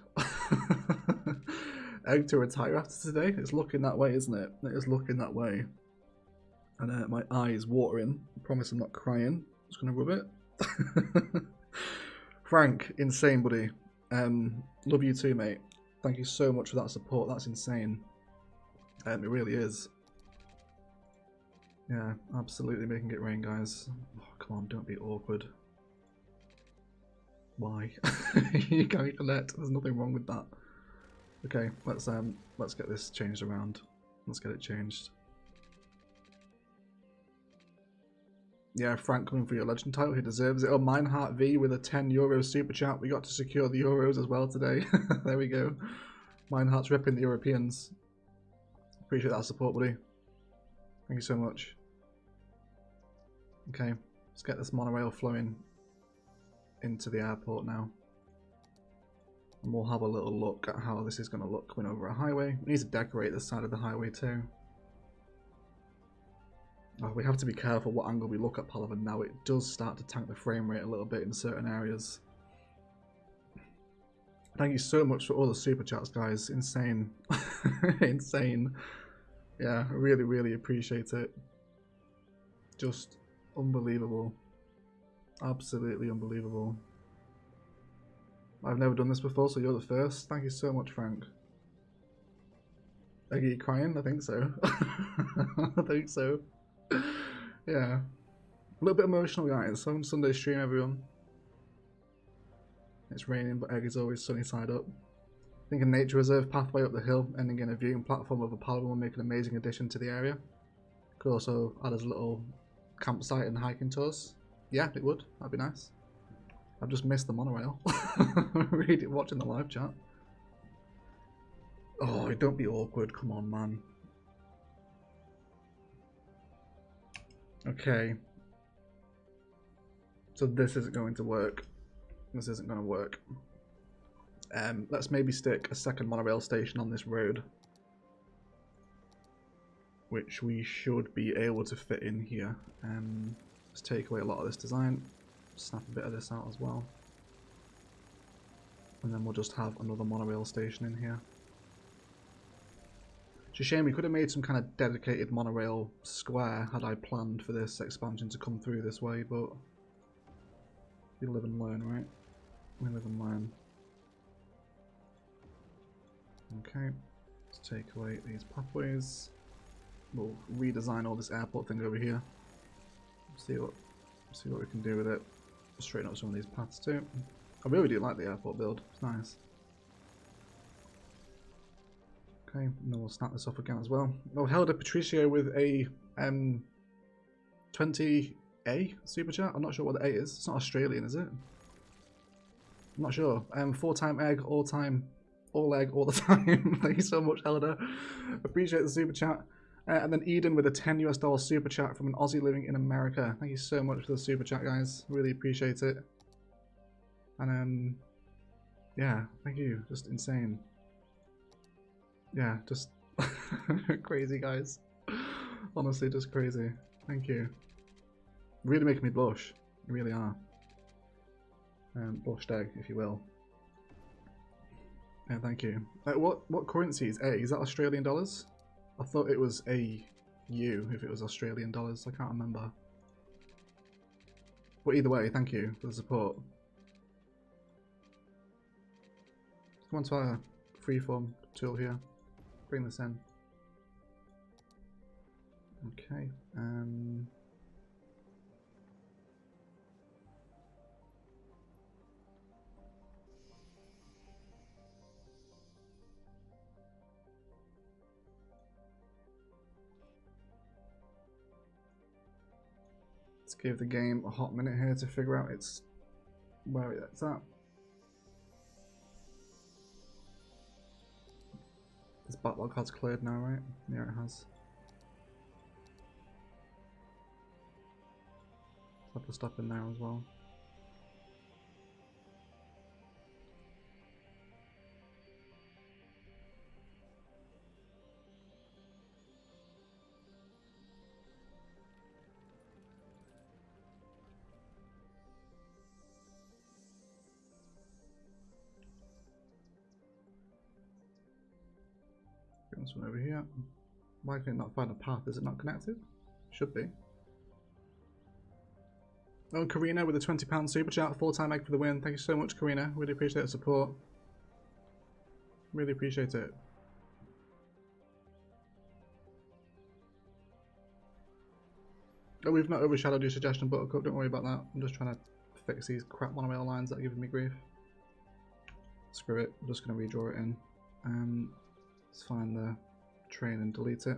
Egg to retire after today? It's looking that way, isn't it? It is looking that way. And my eye is watering. I promise I'm not crying. I'm just going to rub it. Frank, insane, buddy. Love you too, mate. Thank you so much for that support. That's insane. It really is. Yeah, absolutely making it rain, guys. Oh, come on, don't be awkward. Why? You can't connect. There's nothing wrong with that. Okay, let's get this changed around. Let's get it changed. Yeah, Frank coming for your legend title. He deserves it. Oh, Mineheart V with a €10 super chat. We got to secure the Euros as well today. There we go. Mineheart's ripping the Europeans. Appreciate that support, buddy. Thank you so much. Okay, let's get this monorail flowing into the airport now. And we'll have a little look at how this is going to look coming over a highway. We need to decorate this side of the highway too. Oh, we have to be careful what angle we look at Palaven now. It does start to tank the frame rate a little bit in certain areas. Thank you so much for all the super chats, guys. Insane. Insane. Yeah, I really, really appreciate it. Just unbelievable. Absolutely unbelievable. I've never done this before, so you're the first. Thank you so much, Frank. Are you crying? I think so. I think so. Yeah. A little bit emotional, guys. On Sunday stream, everyone. It's raining, but Egg is always sunny side up. I think a nature reserve pathway up the hill, ending in a viewing platform of a Palaven will make an amazing addition to the area. Could also add as a little campsite and hiking tours. Yeah, it would. That'd be nice. I've just missed the monorail. Read it, watching the live chat. Oh, don't be awkward. Come on, man. Okay. So this isn't going to work. This isn't going to work. Let's maybe stick a second monorail station on this road, which we should be able to fit in here. Let's take away a lot of this design, snap a bit of this out as well, and then we'll just have another monorail station in here. It's a shame we could have made some kind of dedicated monorail square had I planned for this expansion to come through this way, but you live and learn, right? We live and learn. Okay, let's take away these pathways. We'll redesign all this airport thing over here. See what we can do with it. Straighten up some of these paths too. I really do like the airport build. It's nice. Okay, and then we'll snap this off again as well. Oh, Helder Patricio with a 20A super chat. I'm not sure what the A is. It's not Australian, is it? I'm not sure. 4-time egg, all egg, all the time. Thank you so much, Helder. Appreciate the super chat. And then Eden with a $10 US super chat from an Aussie living in America. Thank you so much for the super chat, guys. Really appreciate it. And yeah, thank you. Just insane. Yeah, just crazy, guys. Honestly, just crazy. Thank you. Really making me blush. You really are. Blushed egg, if you will. Yeah, thank you. What currency is A? Is that Australian dollars? I thought it was AU if it was Australian dollars. I can't remember. But either way, thank you for the support. Come on to our freeform tool here. Bring this in. Okay. Let's give the game a hot minute here to figure out where it's at. This backlog has cleared now, right? Yeah, it has. Have to stop in there as well. Get this one over here. Why can it not find a path? Is it not connected? Should be. Oh, Karina with a £20 super chat, 4-time egg for the win. Thank you so much, Karina. Really appreciate the support. Really appreciate it. Oh, we've not overshadowed your suggestion, Buttercup. Don't worry about that. I'm just trying to fix these crap monorail lines that are giving me grief. Screw it. I'm just going to redraw it in. Let's find the train and delete it.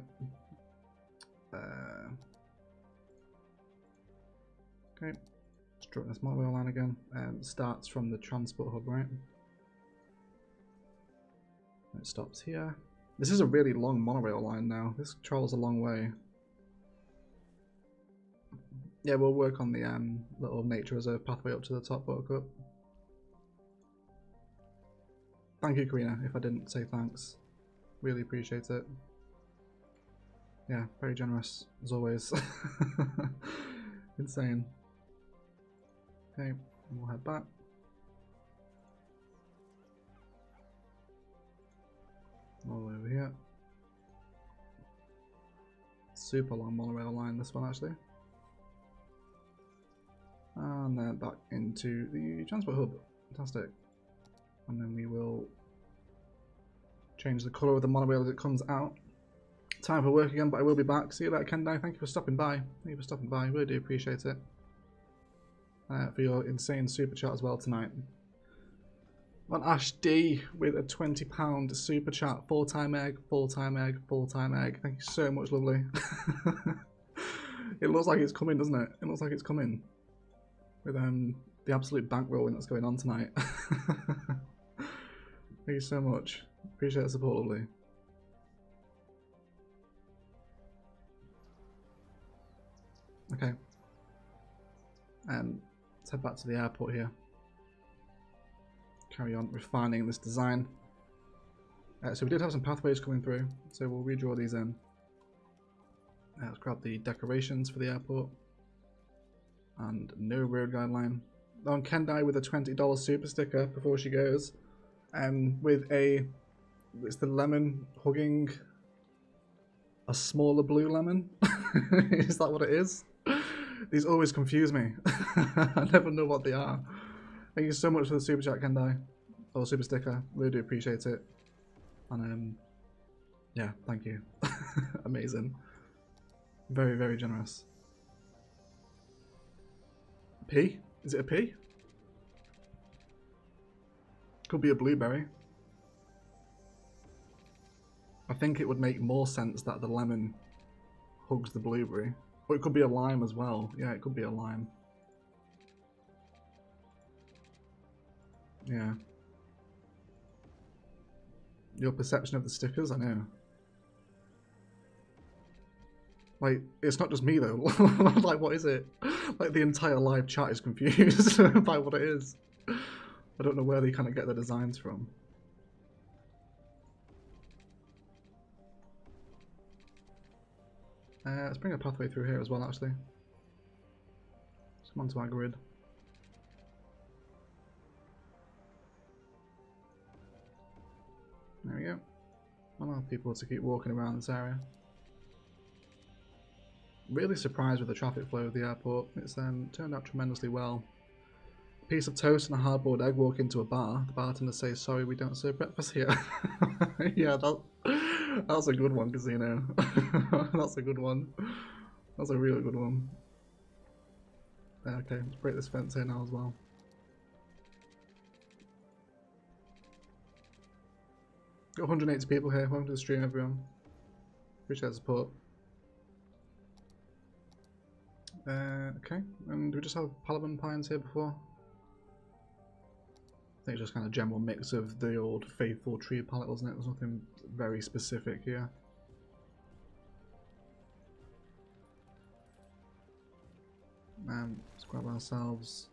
Okay. Let's draw this monorail line again. Starts from the transport hub, right? It stops here. This is a really long monorail line now. This travels a long way. Yeah, we'll work on the little nature reserve pathway up to the top, Buttercup. Thank you, Karina, if I didn't say thanks. Really appreciate it. Yeah, very generous, as always. Insane. Okay, we'll head back. All the way over here. Super long monorail line, this one actually. And then back into the transport hub. Fantastic. And then we will change the colour of the monorail as it comes out. Time for work again, but I will be back. See you later, Kendai. Thank you for stopping by. Thank you for stopping by. Really do appreciate it. For your insane super chat as well tonight. On Ash D with a £20 super chat. 4-time egg, 4-time egg, 4-time egg. Thank you so much, lovely. It looks like it's coming, doesn't it? It looks like it's coming. With the absolute bankrolling that's going on tonight. Thank you so much. Appreciate the support, lovely. Okay. Let's head back to the airport here. Carry on refining this design. So we did have some pathways coming through, so we'll redraw these in. Let's grab the decorations for the airport. And no road guideline. On Kendai with a $20 super sticker before she goes. With it's the lemon hugging a smaller blue lemon. Is that what it is? These always confuse me. I never know what they are. Thank you so much for the super chat, Kendai. Or super sticker. Really do appreciate it. And yeah, thank you. Amazing. Very, very generous. P? Is it a P? Could be a blueberry. I think it would make more sense that the lemon hugs the blueberry. Or it could be a lime as well. Yeah, it could be a lime. Yeah. Your perception of the stickers? I know. Like, it's not just me though. Like, what is it? Like, the entire live chat is confused by what it is. I don't know where they kind of get the designs from. Let's bring a pathway through here as well, actually. Let's come onto our grid. There we go. Allow people to keep walking around this area. Really surprised with the traffic flow of the airport. It's turned out tremendously well. A piece of toast and a hard-boiled egg walk into a bar. The bartender says, "Sorry, we don't serve breakfast here." Yeah, that's a good one, Casino. That's a good one. That's a really good one. Okay, let's break this fence here now as well. Got 180 people here. Welcome to the stream, everyone. Appreciate the support. Okay, and we just have Palaven pines here before. I think it's just kind of general mix of the old faithful tree palette, wasn't it? There's nothing very specific here. Let's grab ourselves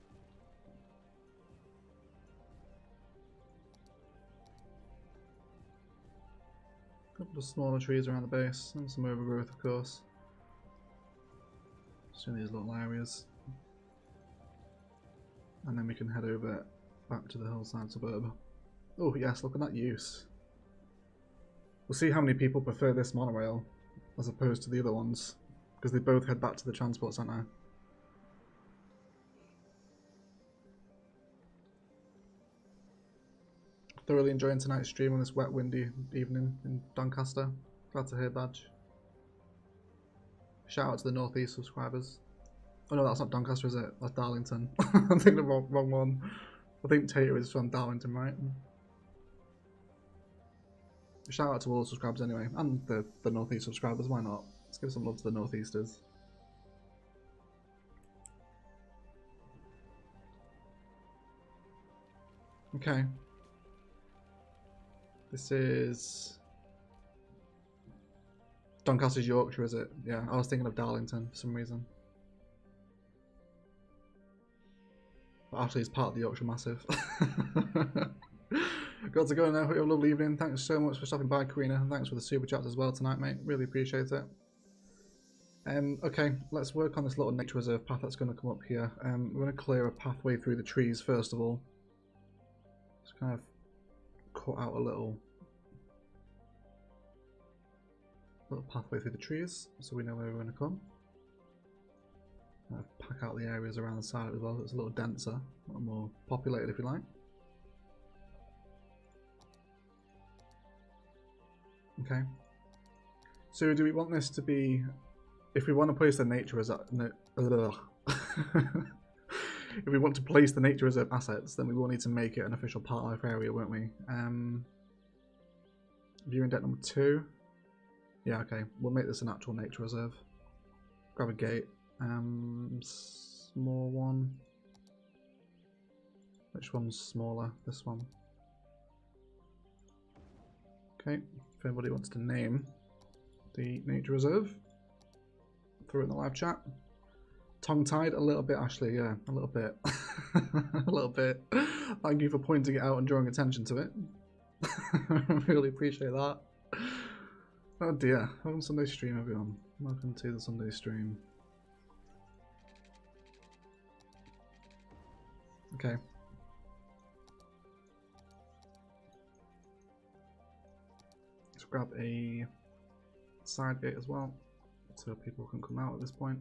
a couple of smaller trees around the base and some overgrowth, of course. Just in these little areas. And then we can head over back to the Hillside Suburb. Oh yes, look at that use. We'll see how many people prefer this monorail as opposed to the other ones, because they both head back to the transport centre. Thoroughly enjoying tonight's stream on this wet, windy evening in Doncaster. Glad to hear, Badge. Shout out to the Northeast subscribers. Oh no, that's not Doncaster, is it? That's Darlington. I'm thinking the wrong one. I think Tater is from Darlington, right? Shout out to all the subscribers anyway, and the Northeast subscribers, why not? Let's give some love to the Northeasters. Okay. This is Doncaster's Yorkshire, is it? Yeah, I was thinking of Darlington for some reason. But actually it's part of the Yorkshire Massive. Got to go now. Hope you have a lovely evening. Thanks so much for stopping by, Karina, and thanks for the super chats as well tonight, mate. Really appreciate it. Okay, let's work on this little nature reserve path that's going to come up here. We're going to clear a pathway through the trees first of all. Just kind of cut out a little pathway through the trees so we know where we're going to come. Pack out the areas around the side as well so it's a little denser, a little more populated if you like. Okay. So do we want this to be, if we want to place the nature reserve, if we want to place the nature reserve assets, then we will need to make it an official part life area, won't we? Viewing deck number 2. Yeah, okay. We'll make this an actual nature reserve. Grab a gate. Small one. Which one's smaller? This one. Okay. If anybody wants to name the nature reserve, throw it in the live chat. Tongue-tied a little bit, Ashley, yeah, a little bit. A little bit. Thank you for pointing it out and drawing attention to it. I really appreciate that. Oh dear, welcome to Sunday stream everyone. Welcome to the Sunday stream. Okay. Let's grab a side gate as well, so people can come out at this point.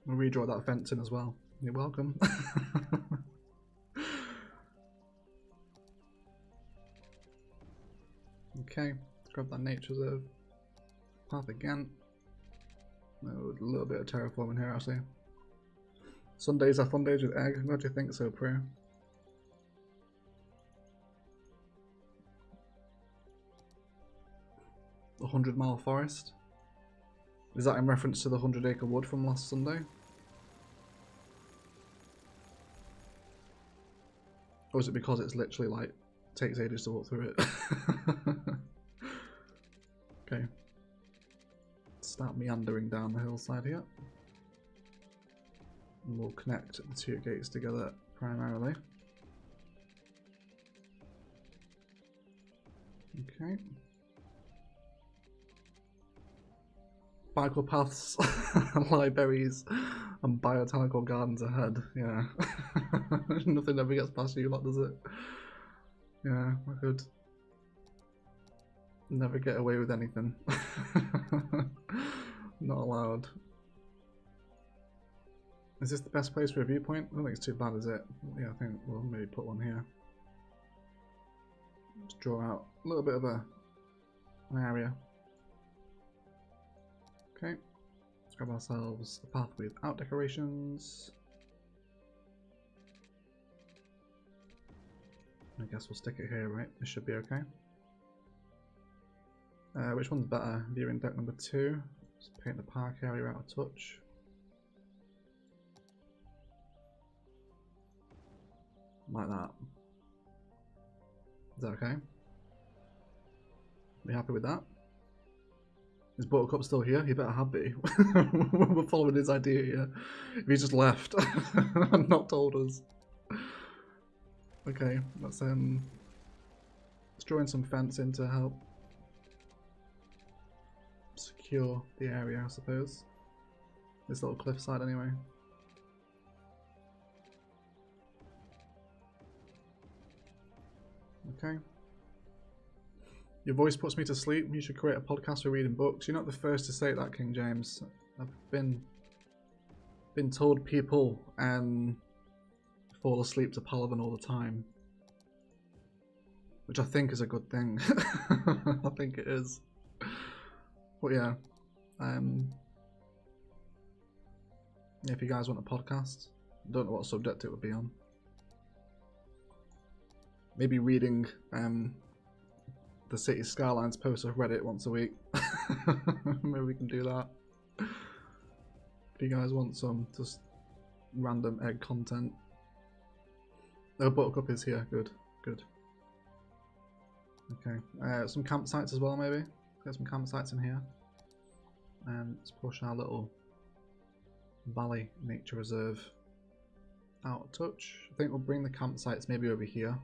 We'll redraw that fence in as well. You're welcome. Okay, let's grab that nature reserve path again. Oh, a little bit of terraforming here actually. Sundays are fun days with egg. What do you think so, Prue? The 100-mile forest? Is that in reference to the 100-acre wood from last Sunday? Or is it because it's literally like takes ages to walk through it? Okay. Start meandering down the hillside here. And we'll connect the two gates together primarily. Okay. Bicycle paths, libraries, and botanical gardens ahead. Yeah. Nothing ever gets past you lot, does it? Yeah, I could never get away with anything. Not allowed. Is this the best place for a viewpoint? I don't think it's too bad, is it? Yeah, I think we'll maybe put one here. Just draw out a little bit of an area. Okay, let's grab ourselves a path without decorations. I guess we'll stick it here, right? This should be okay. Which one's better? Viewing deck number 2. Let's paint the park area out of touch. Like that. Is that okay? Are you happy with that? Is Buttercup still here? He better have be. We're following his idea here. If he just left and not told us. Okay, let's draw in some fence in to help secure the area, I suppose. This little cliffside anyway. Okay. Your voice puts me to sleep. You should create a podcast for reading books. You're not the first to say that, King James. I've been told people fall asleep to Palaven all the time, which I think is a good thing. I think it is. But yeah, if you guys want a podcast, I don't know what subject it would be on. Maybe reading the City Skylines post of Reddit once a week. Maybe we can do that. If you guys want some just random egg content. Oh, Buttercup is here. Good, good. Okay, some campsites as well maybe. Get some campsites in here. And let's push our little valley nature reserve out of touch. I think we'll bring the campsites maybe over here.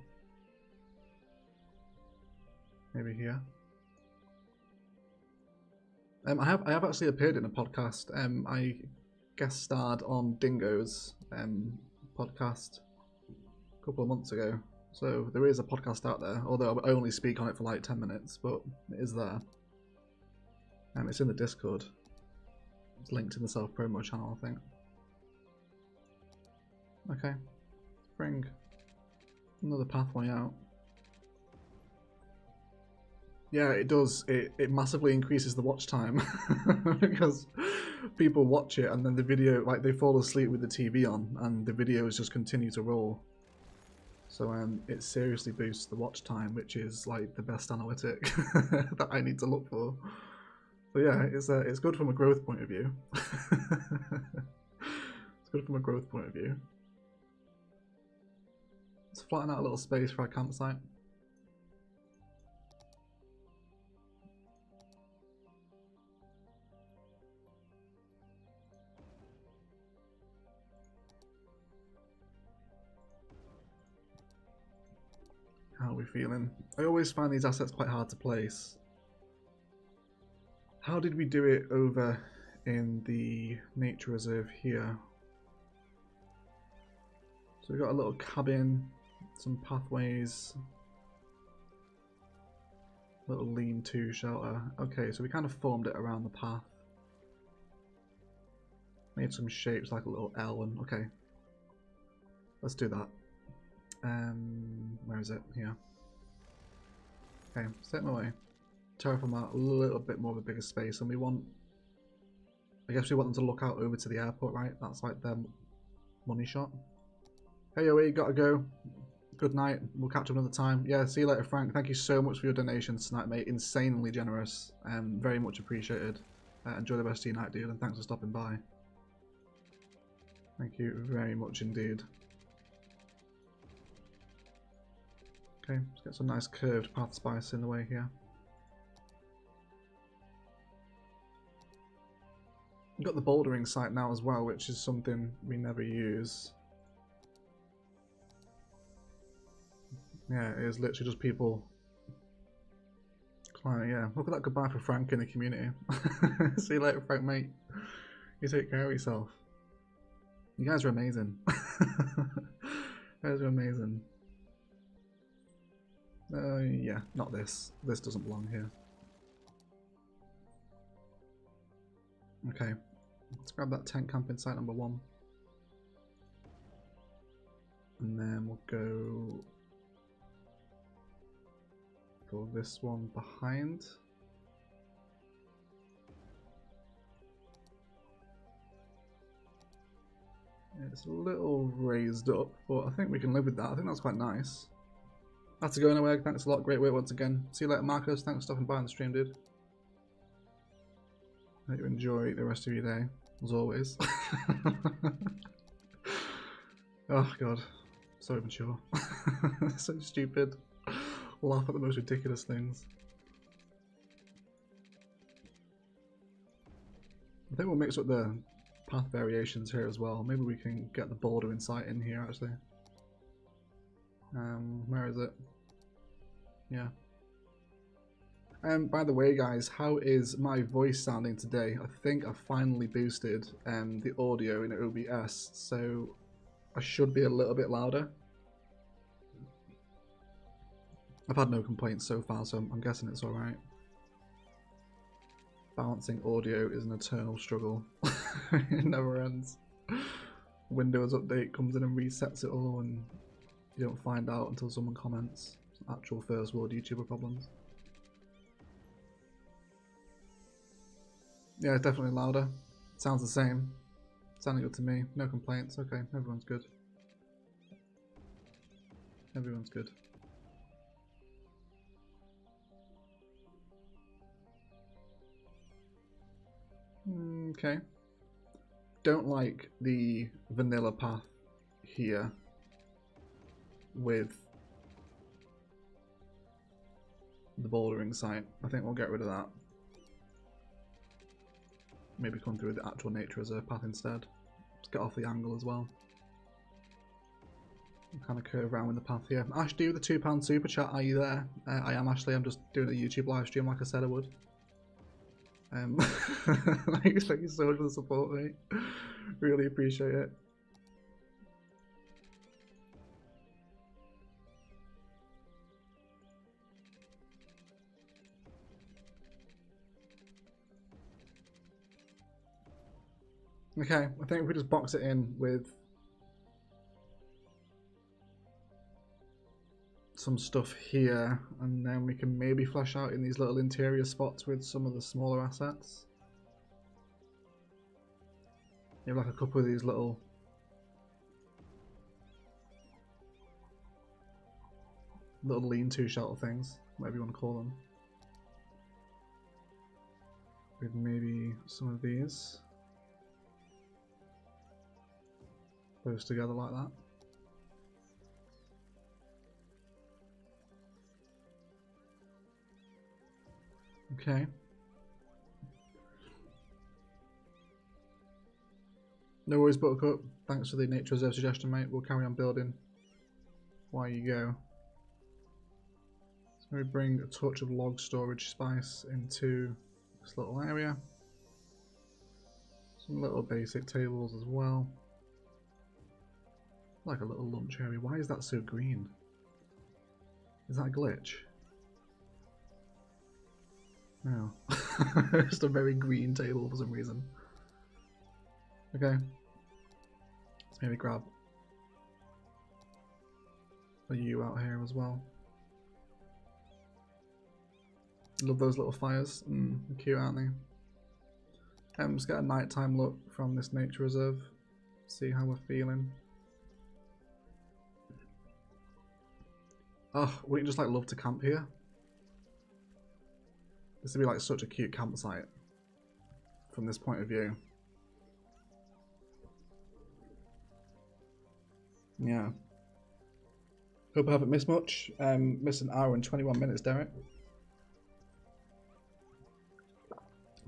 Maybe here. I have actually appeared in a podcast. I guest starred on Dingo's podcast a couple of months ago. So there is a podcast out there, although I only speak on it for like 10 minutes, but it is there. It's in the Discord. It's linked in the self-promo channel, I think. Okay. Bring another pathway out. Yeah, it does. It massively increases the watch time because people watch it and then the video, like they fall asleep with the TV on and the videos just continue to roll. So it seriously boosts the watch time, which is like the best analytic that I need to look for. So yeah, it's good from a growth point of view. It's good from a growth point of view. Let's flatten out a little space for our campsite. How are we feeling? I always find these assets quite hard to place. How did we do it over in the nature reserve here? So we've got a little cabin, some pathways, little lean-to shelter. Okay, so we kind of formed it around the path. Made some shapes like a little L and okay. Let's do that. Where is it? Here. Okay, set my way. Terraform out a little bit more of a bigger space, and we want, I guess we want them to look out over to the airport, right? That's like their money shot. Hey, Oe, gotta go. Good night. We'll catch up another time. Yeah, see you later, Frank. Thank you so much for your donations tonight, mate. Insanely generous. Very much appreciated. Enjoy the rest of your night, dude, and thanks for stopping by. Thank you very much indeed. Okay, let's get some nice curved path spice in the way here. We've got the bouldering site now as well, which is something we never use. Yeah, it is literally just people climbing. Yeah, look at that goodbye for Frank in the community. See you later, Frank, mate. You take care of yourself. You guys are amazing. You guys are amazing. Yeah, not this. This doesn't belong here. Okay, let's grab that tent camping site number 1. And then we'll go for this one behind. It's a little raised up, but I think we can live with that. I think that's quite nice. That's going away. Thanks a lot. Great work once again. See you later, Marcus. Thanks for stopping by on the stream, dude. Hope you enjoy the rest of your day, as always. Oh god, so immature. So stupid. Laugh at the most ridiculous things. I think we'll mix up the path variations here as well. Maybe we can get the border insight in here actually. Where is it? Yeah. By the way, guys, how is my voice sounding today? I think I finally boosted the audio in OBS, so I should be a little bit louder. I've had no complaints so far, so I'm guessing it's alright. Balancing audio is an eternal struggle. It never ends. Windows update comes in and resets it all, and you don't find out until someone comments. Actual first world YouTuber problems. Yeah, it's definitely louder. Sounds the same. Sounding good to me. No complaints. Okay, everyone's good. Everyone's good. Okay. Don't like the vanilla path here with the bouldering site. I think we'll get rid of that. Maybe come through the actual nature reserve path instead. Just get off the angle as well. Kind of curve around with the path here. Ash, do the £2 super chat. Are you there? I am, Ashley. I'm just doing a YouTube live stream like I said I would. Thank you so much for the support, mate. Really appreciate it. Okay, I think if we just box it in with some stuff here, and then we can maybe flesh out in these little interior spots with some of the smaller assets. You have like a couple of these little lean-to shelter things, whatever you want to call them. With maybe some of these close together like that. Okay. No worries, Buttercup. Thanks for the nature reserve suggestion, mate. We'll carry on building while you go. So we bring a touch of log storage spice into this little area. Some little basic tables as well. Like a little lunch area. Why is that so green? Is that a glitch? No. Just a very green table for some reason. Okay. Let's maybe grab a U out here as well. Love those little fires. They're cute, aren't they? Let's get a nighttime look from this nature reserve. See how we're feeling. Oh, wouldn't you just like love to camp here? This would be like such a cute campsite from this point of view. Yeah. Hope I haven't missed much. Missed an hour and 21 minutes, Derek.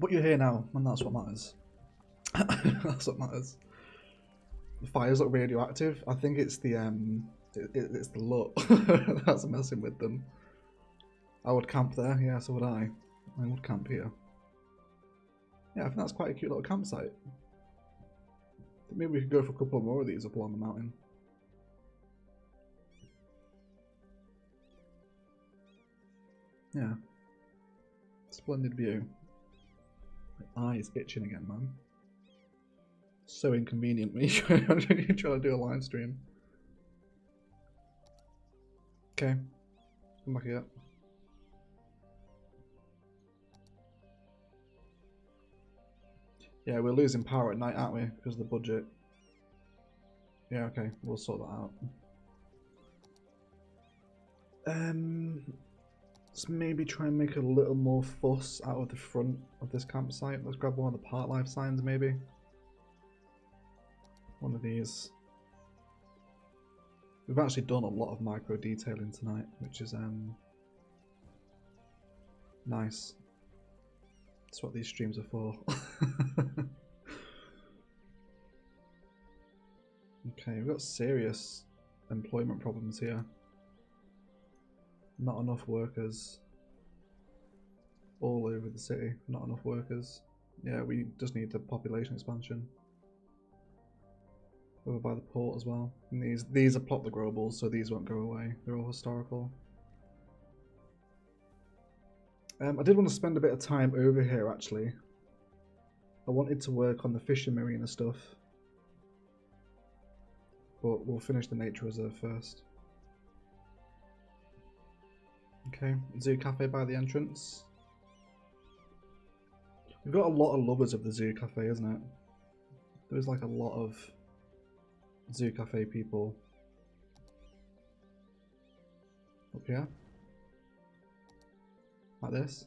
But you're here now, and that's what matters. That's what matters. The fires look radioactive. I think it's the it's the look that's messing with them. I would camp there, yeah, so would I. I would camp here. Yeah, I think that's quite a cute little campsite. Maybe we could go for a couple more of these up along the mountain. Yeah. Splendid view. My eye's itching again, man. So inconvenient when you're trying to do a live stream. Okay. Come back here. Yeah, we're losing power at night, aren't we? Because of the budget. Yeah, okay. We'll sort that out. Let's maybe try and make a little more fuss out of the front of this campsite. Let's grab one of the park life signs, maybe. One of these. We've actually done a lot of micro detailing tonight, which is nice. That's what these streams are for. Okay, we've got serious employment problems here. Not enough workers. All over the city, not enough workers. Yeah, we just need the population expansion. Over by the port as well. And these are plot the growables, so these won't go away. They're all historical. I did want to spend a bit of time over here actually. I wanted to work on the fishing marina stuff. But we'll finish the nature reserve first. Okay, zoo cafe by the entrance. We've got a lot of lovers of the zoo cafe, isn't it? There's like a lot of zoo cafe people. Up here. Like this.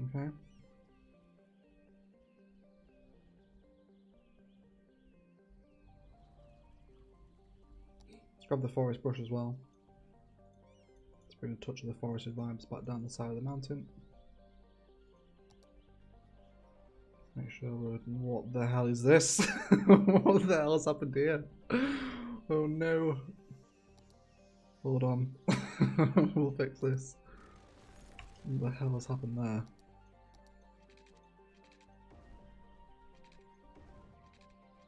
Okay. Let's grab the forest brush as well. Let's bring a touch of the forested vibes back down the side of the mountain. Make sure we're... What the hell is this? What the hell has happened here? Oh no. Hold on. We'll fix this. What the hell has happened there?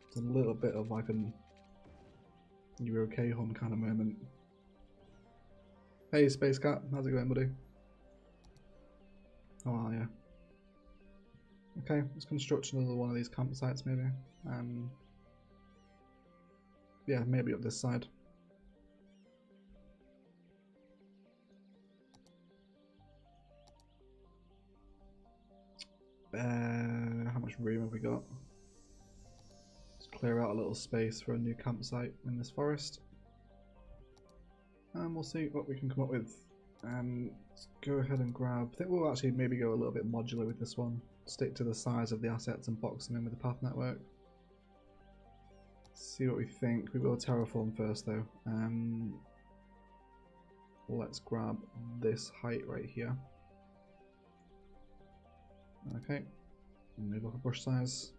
It's a little bit of like an "you okay, hon" kind of moment. Hey Space Cat, how's it going, buddy? How are you? Okay, let's construct another one of these campsites maybe. Yeah, maybe up this side. How much room have we got? Let's clear out a little space for a new campsite in this forest. And we'll see what we can come up with. Let's go ahead and grab... I think we'll actually maybe go a little bit modular with this one. Stick to the size of the assets and box them in with the path network. See what we think. We will terraform first though. let's grab this height right here. Okay, move up a brush size.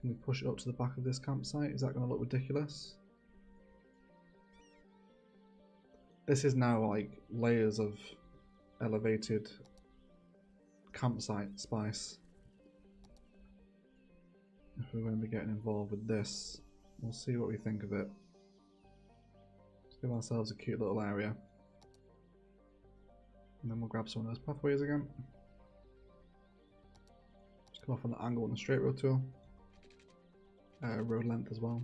Can we push it up to the back of this campsite? Is that going to look ridiculous? This is now like layers of elevated campsite spice. If we're going to be getting involved with this, we'll see what we think of it. Let's give ourselves a cute little area. And then we'll grab some of those pathways again. Just come off on the angle on the straight road tool. Road length as well.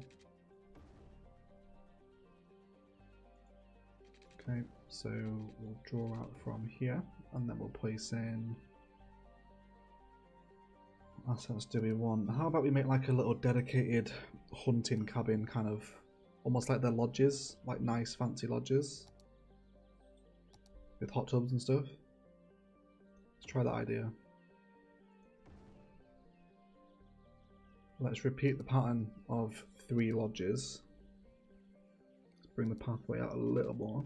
Okay, so we'll draw out from here, and then we'll place in assets do we want. How about we make like a little dedicated hunting cabin, kind of almost like their lodges, like nice fancy lodges with hot tubs and stuff. Let's try that idea. Let's repeat the pattern of 3 lodges. Let's bring the pathway out a little more.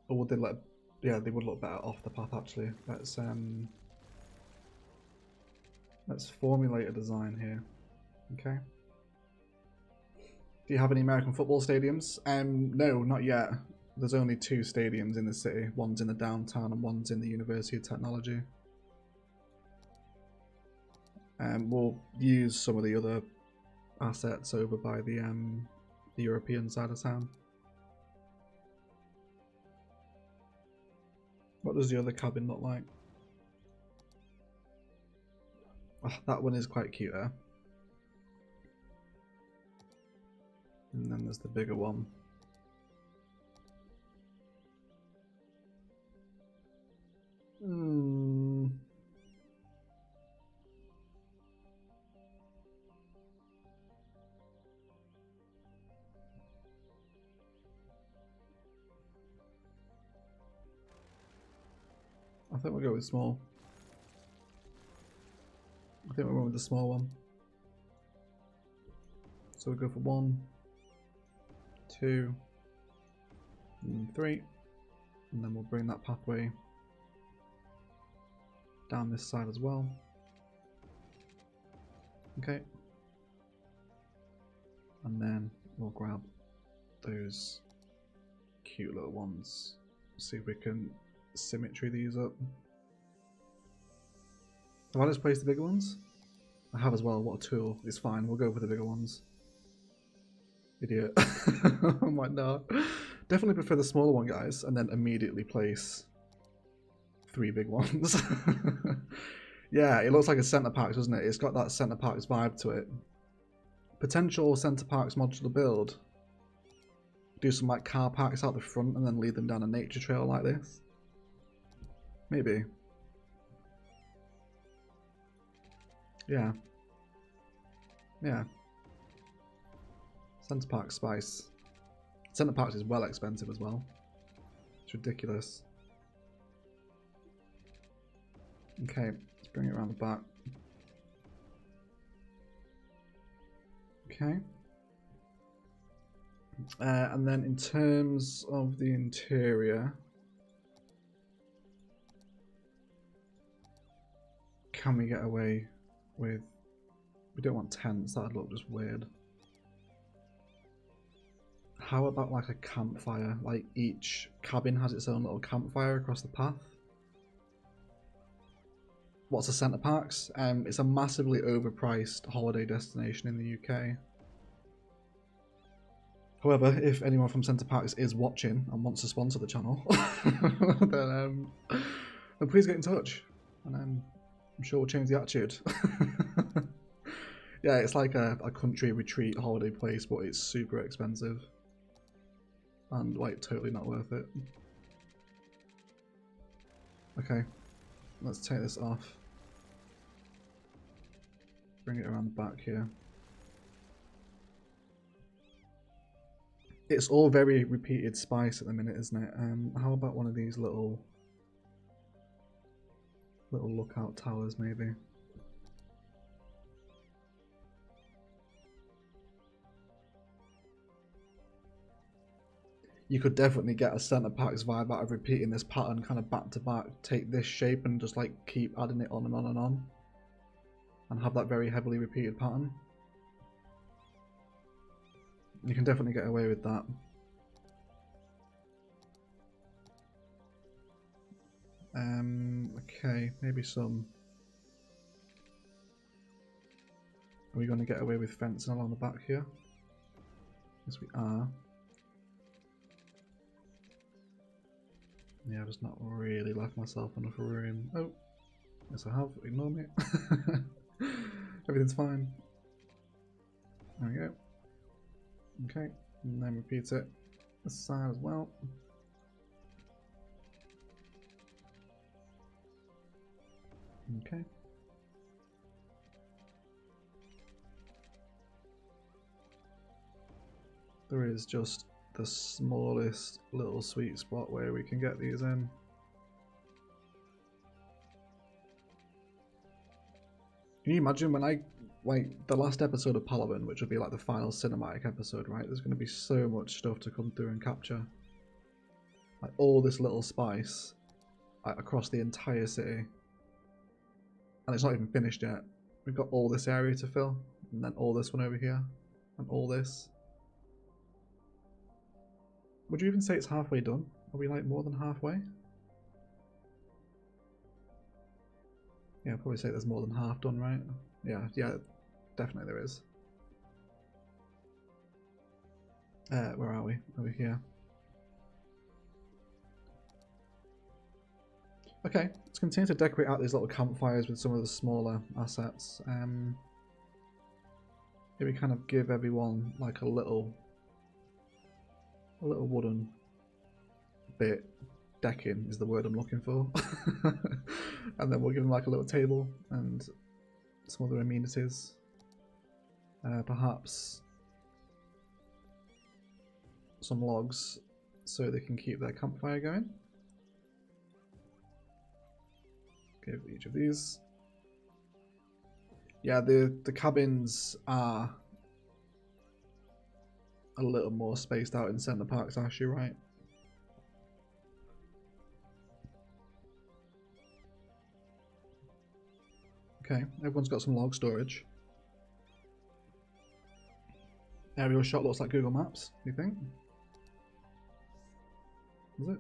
Or would they let? Yeah, they would look better off the path actually. Let's formulate a design here. Okay. Do you have any American football stadiums? No, not yet. There's only 2 stadiums in the city. One's in the downtown and one's in the University of Technology. We'll use some of the other assets over by the European side of town. What does the other cabin look like? Oh, that one is quite cute there. And then there's the bigger one. I think we'll go with small. I think we'll go with the small one. So we'll go for 1, 2, and 3. And then we'll bring that pathway down this side as well. Okay. And then we'll grab those cute little ones. See if we can symmetry these up. Have I just placed the bigger ones? I have as well. What a tool. It's fine. We'll go for the bigger ones. Idiot. I'm like, no. Definitely prefer the smaller one, guys, and then immediately place 3 big ones. Yeah, it looks like a Centre Parks, doesn't it? It's got that Centre Parks vibe to it. Potential Centre Parks modular build. Do some like car parks out the front and then lead them down a nature trail like this. Maybe. Yeah. Yeah. Centre Parks spice. Centre Parks is well expensive as well. It's ridiculous. Okay, let's bring it around the back. Okay. And then in terms of the interior, can we get away with... We don't want tents, that'd look just weird. How about like a campfire? Like each cabin has its own little campfire across the path. What's a Centre Parks? It's a massively overpriced holiday destination in the UK. However, if anyone from Centre Parks is watching and wants to sponsor the channel, then please get in touch, and I'm sure we'll change the attitude. Yeah, it's like a country retreat holiday place, but it's super expensive and like totally not worth it. Okay, let's take this off. Bring it around the back here. It's all very repeated spice at the minute, isn't it? How about one of these little lookout towers, maybe? you could definitely get a centre packs vibe out of repeating this pattern kind of back to back. Take this shape and just like keep adding it on and on and on. And have that very heavily repeated pattern. You can definitely get away with that. Okay, maybe some. Are we going to get away with fencing along the back here? Yes, we are. Yeah, I've just not really left myself enough room. Oh, yes I have. Ignore me. Everything's fine. There we go. Okay, and then repeat it this side as well. Okay. There is just the smallest little sweet spot where we can get these in. Can you imagine when like the last episode of Palaven, which would be like the final cinematic episode, right? There's going to be so much stuff to come through and capture. Like all this little spice like, across the entire city. And it's not even finished yet. We've got all this area to fill, and then all this one over here, and all this. Would you even say it's halfway done? Are we like more than halfway? Yeah, I'd probably say there's more than half done, right? Yeah, definitely there is. Where are we? Over here. Okay, let's continue to decorate out these little campfires with some of the smaller assets. Maybe kind of give everyone like a little wooden bit. Decking is the word I'm looking for. And then we'll give them like a little table and some other amenities. Perhaps some logs so they can keep their campfire going. Give each of these. Yeah, the cabins are a little more spaced out in Centre Parks, actually, right? Okay, everyone's got some log storage. Aerial shot looks like Google Maps, you think? Is it?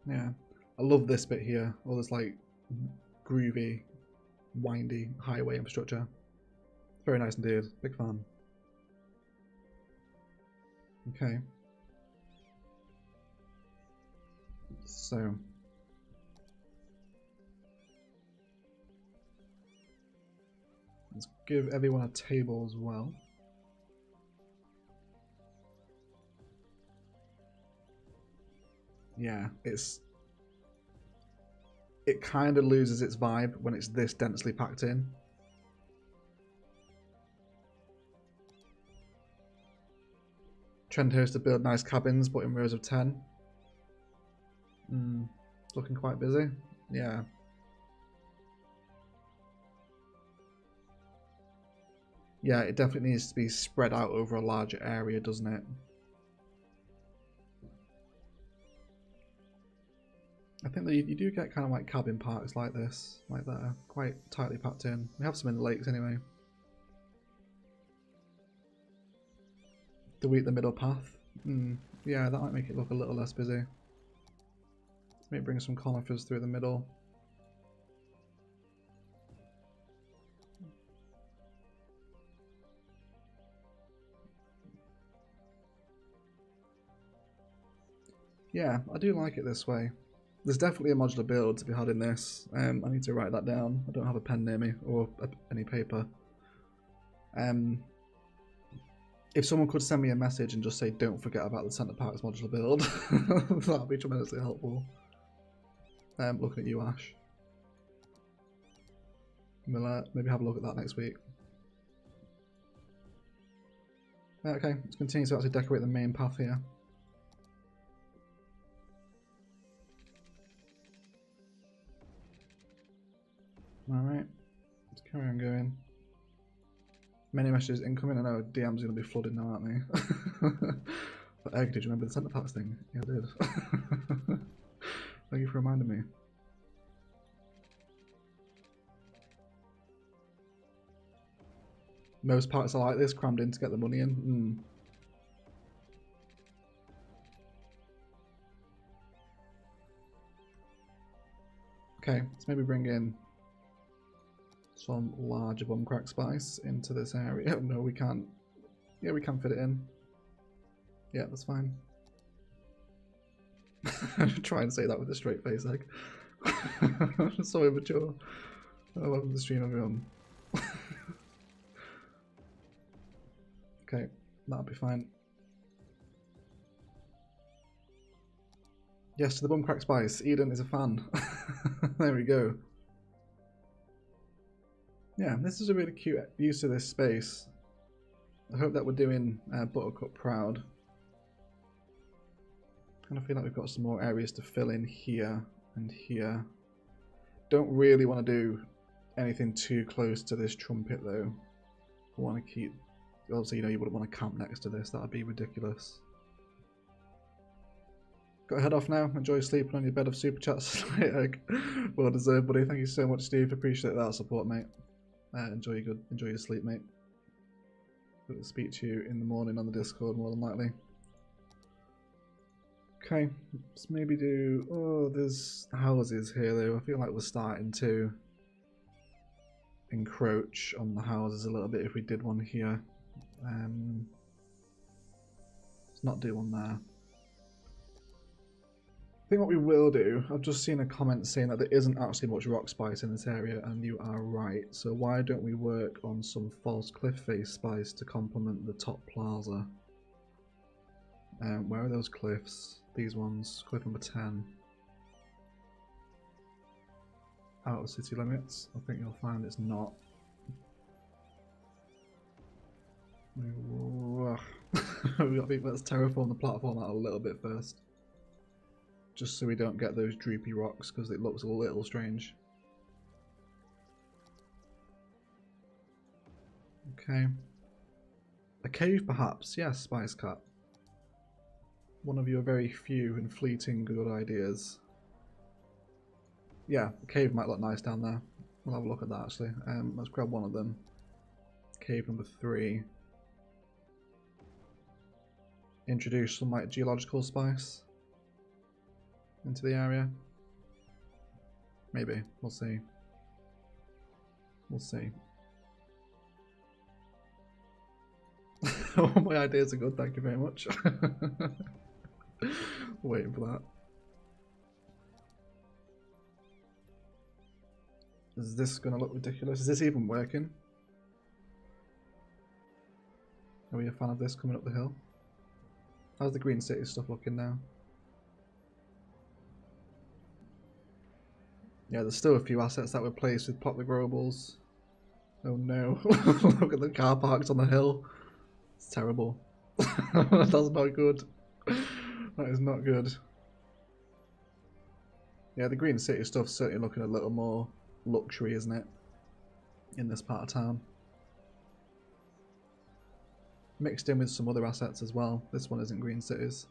Yeah. I love this bit here. All this like groovy, windy highway infrastructure. Very nice indeed. Big fan. Okay. So let's give everyone a table as well. Yeah, it kind of loses its vibe when it's this densely packed in. Trend here is to build nice cabins, but in rows of 10. Looking quite busy. Yeah. Yeah, it definitely needs to be spread out over a larger area, doesn't it? I think that you do get kind of like cabin parks like this, like that are quite tightly packed in. We have some in the lakes anyway. Delete the middle path. Yeah, that might make it look a little less busy. Maybe bring some conifers through the middle. Yeah, I do like it this way. There's definitely a modular build to be had in this. I need to write that down. I don't have a pen near me or any paper. If someone could send me a message and just say, don't forget about the Centre Parks modular build, that would be tremendously helpful. Looking at you, Ash. We'll maybe have a look at that next week. Okay, let's continue to actually decorate the main path here. Alright, let's carry on going. Many messages incoming. I know DM's going to be flooded now, aren't they? But Egg, did you remember the centre parts thing? Yeah, I did. Thank you for reminding me. Most parts are like this, crammed in to get the money in. Okay, let's maybe bring in some larger bumcrack spice into this area. No, we can't. Yeah, we can fit it in. Yeah, that's fine. Try and say that with a straight face, Egg. So immature. Oh, welcome to the stream, everyone. Okay, that'll be fine. Yes, to the bumcrack spice. Eden is a fan. There we go. Yeah, this is a really cute use of this space. I hope that we're doing Buttercup proud. Kind of feel like we've got some more areas to fill in here and here. Don't really want to do anything too close to this trumpet though. I want to keep... Obviously, you know, you wouldn't want to camp next to this. That would be ridiculous. Got to head off now. Enjoy sleeping on your bed of super chats. Well deserved, buddy. Thank you so much, Steve. Appreciate that support, mate. Enjoy your sleep, mate. I'll speak to you in the morning on the Discord, more than likely. Okay, let's maybe do... Oh, there's houses here, though. I feel like we're starting to encroach on the houses a little bit if we did one here. Let's not do one there. I think what we will do, I've just seen a comment saying that there isn't actually much rock spice in this area, and you are right. So why don't we work on some false cliff face spice to complement the top plaza? Where are those cliffs? These ones. Cliff number 10. Out of city limits. I think you'll find it's not. Let's terraform the platform out a little bit first. Just so we don't get those droopy rocks, because it looks a little strange. Okay. A cave, perhaps? Yes, Spice Cat. One of your very few and fleeting good ideas. Yeah, the cave might look nice down there. We'll have a look at that, actually. Let's grab one of them. Cave number 3. Introduce some, like, geological spice into the area. Maybe. We'll see. We'll see. All my ideas are good, thank you very much. Waiting for that. Is this gonna look ridiculous? Is this even working? Are we a fan of this coming up the hill? How's the Green City stuff looking now? Yeah, there's still a few assets that were placed with Plot the Growables. Oh no. Look at the car parks on the hill. It's terrible. That's not good. That is not good. Yeah, the Green City stuff's certainly looking a little more luxury, isn't it? In this part of town. Mixed in with some other assets as well. This one isn't Green Cities.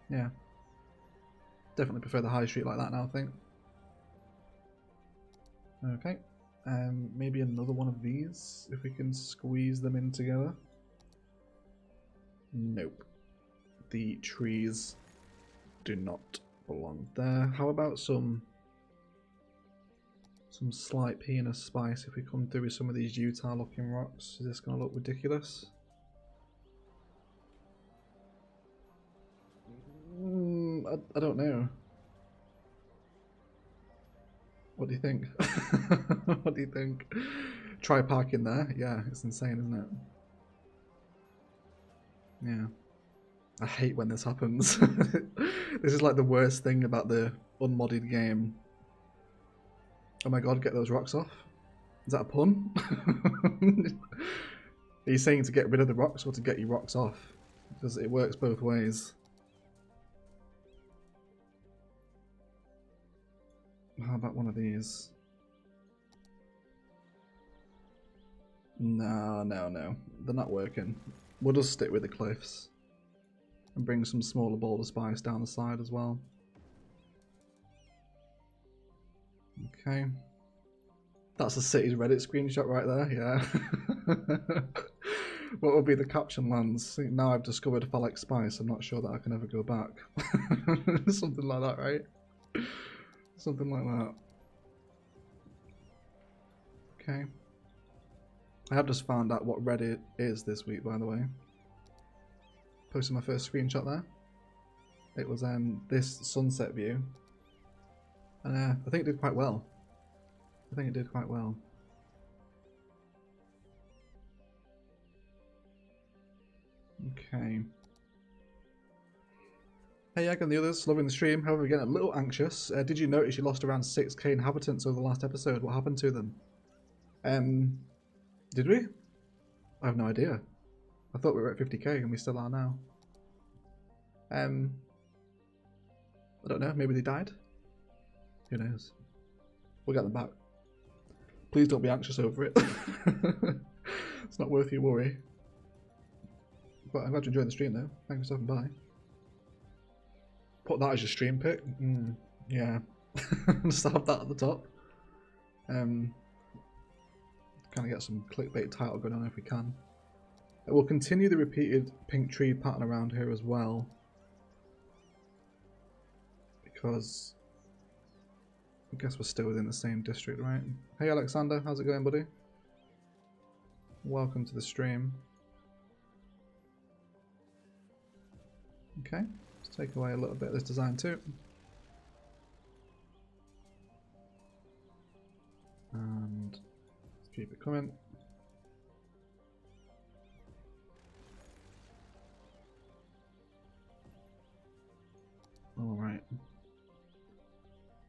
Yeah. Definitely prefer the high street like that now, I think. Okay. Maybe another one of these, if we can squeeze them in together. Nope. The trees do not belong there. How about some slight peanut spice if we come through with some of these Utah looking rocks? Is this going to look ridiculous? I don't know. What do you think? What do you think? Try parking there? Yeah, it's insane, isn't it? Yeah. I hate when this happens. This is like the worst thing about the unmodded game. Oh my god, get those rocks off. Is that a pun? Are you saying to get rid of the rocks or to get your rocks off? Because it works both ways. How about one of these? No. They're not working. We'll just stick with the cliffs. And bring some smaller boulder spice down the side as well. Okay. That's the city's Reddit screenshot right there, yeah. What would be the caption lands? Now I've discovered phallic spice, I'm not sure that I can ever go back. Something like that, right? Something like that. Okay. I have just found out what Reddit is this week, by the way. Posted my first screenshot there. It was this sunset view. And I think it did quite well. I think it did quite well. Okay. Hey Egg and the others, loving the stream. However, getting a little anxious. Did you notice you lost around 6k inhabitants over the last episode? What happened to them? Did we? I have no idea. I thought we were at 50k and we still are now. I don't know, maybe they died? Who knows? We'll get them back. Please don't be anxious over it. It's not worth your worry. But I'm glad you enjoyed the stream though. Thanks for stopping by. Put that as your stream pick. Yeah. Just have that at the top. Kind of get some clickbait title going on if we can. We'll continue the repeated pink tree pattern around here as well. Because I guess we're still within the same district, right? Hey Alexander, how's it going, buddy? Welcome to the stream. Okay, let's take away a little bit of this design too. And let's keep it coming. Alright.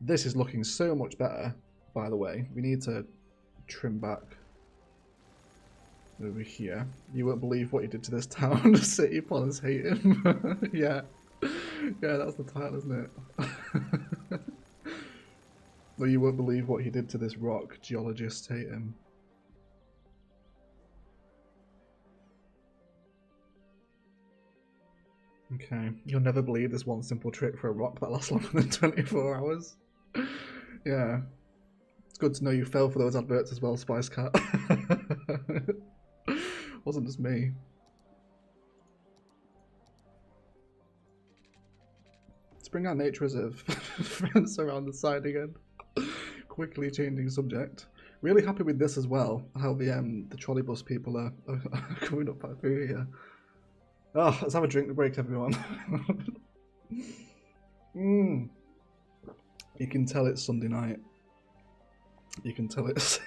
This is looking so much better, by the way. We need to trim back over here. You won't believe what he did to this town. The city planners hate him. Yeah. Yeah, that's the title, isn't it? Well, you won't believe what he did to this rock. Geologists hate him. Okay. You'll never believe this one simple trick for a rock that lasts longer than 24 hours. Yeah. It's good to know you fell for those adverts as well, Spice Cat. Wasn't just me. Let's bring our nature reserve fence around the side again. Quickly changing subject. Really happy with this as well. How the trolley bus people are coming up back through here. Oh, let's have a drink break, everyone. You can tell it's Sunday night. You can tell it's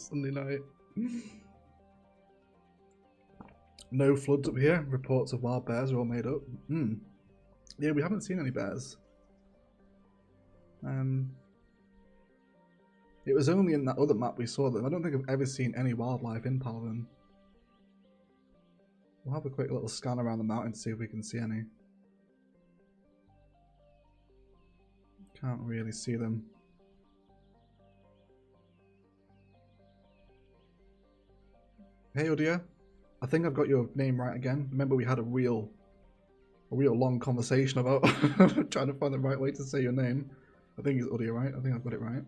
Sunday night. No floods up here. Reports of wild bears are all made up. Yeah, we haven't seen any bears. It was only in that other map we saw them. I don't think I've ever seen any wildlife in Palaven. We'll have a quick little scan around the mountain to see if we can see any. Can't really see them. Hey Udia, I think I've got your name right again. Remember we had a real long conversation about trying to find the right way to say your name. I think it's Udia, right? I think I've got it right.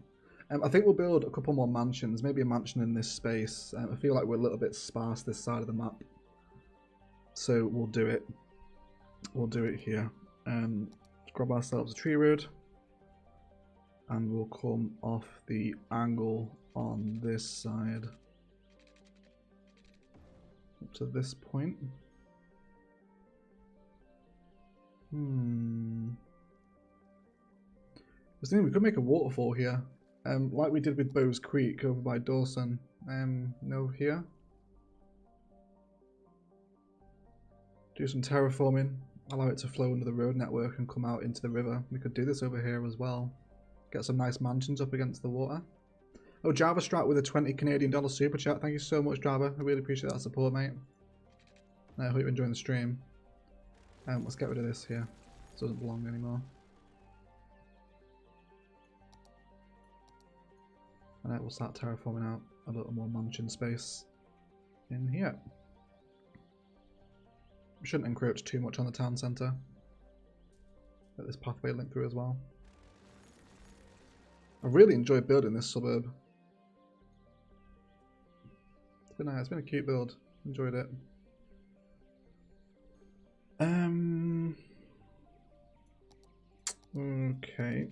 I think we'll build a couple more mansions, maybe a mansion in this space. I feel like we're a little bit sparse this side of the map. So we'll do it. We'll do it here. Let's grab ourselves a tree road. And we'll come off the angle on this side. Up to this point. I was thinking we could make a waterfall here. Like we did with Bowes Creek over by Dawson. No here. Do some terraforming, allow it to flow under the road network and come out into the river. We could do this over here as well. Get some nice mansions up against the water. Oh, Java Strat with a 20 Canadian dollar super chat. Thank you so much, Java. I really appreciate that support, mate. I hope you're enjoying the stream. Let's get rid of this here. This doesn't belong anymore. And we'll start terraforming out a little more mansion space. in here. We shouldn't encroach too much on the town centre. Let this pathway link through as well. I really enjoyed building this suburb. It's been nice. It's been a cute build. Enjoyed it. Okay.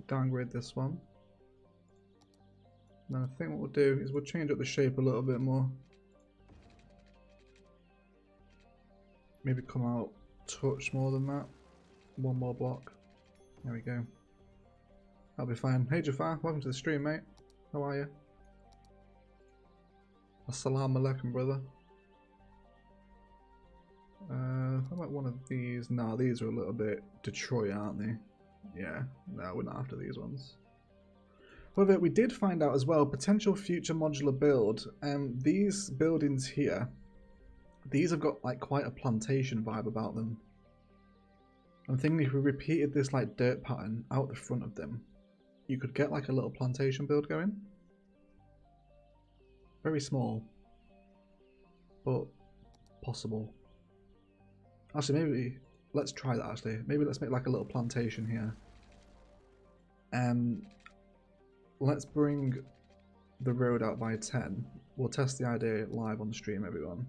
Downgrade this one. And then I think what we'll do is we'll change up the shape a little bit more. Maybe come out a touch more than that. One more block. There we go. That'll be fine. Hey Jafar, welcome to the stream, mate. How are you? Assalamu alaikum, brother. How about one of these? Nah, these are a little bit Detroit, aren't they? Yeah, no, we're not after these ones. However, we did find out as well, potential future modular build. These buildings here, these have got like quite a plantation vibe about them. I'm thinking if we repeated this like dirt pattern out the front of them, you could get like a little plantation build going. Very small, but possible. Actually, maybe let's try that. Actually, maybe let's make like a little plantation here. Let's bring the road out by 10. We'll test the idea live on stream, everyone.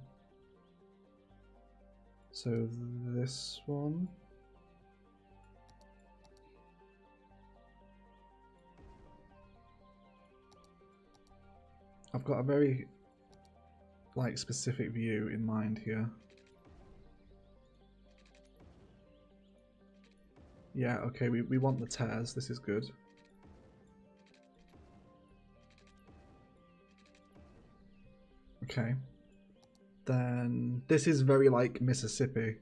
So this one. I've got a very like specific view in mind here. Yeah, okay, we want the tears. This is good. Okay. Then this is very like Mississippi.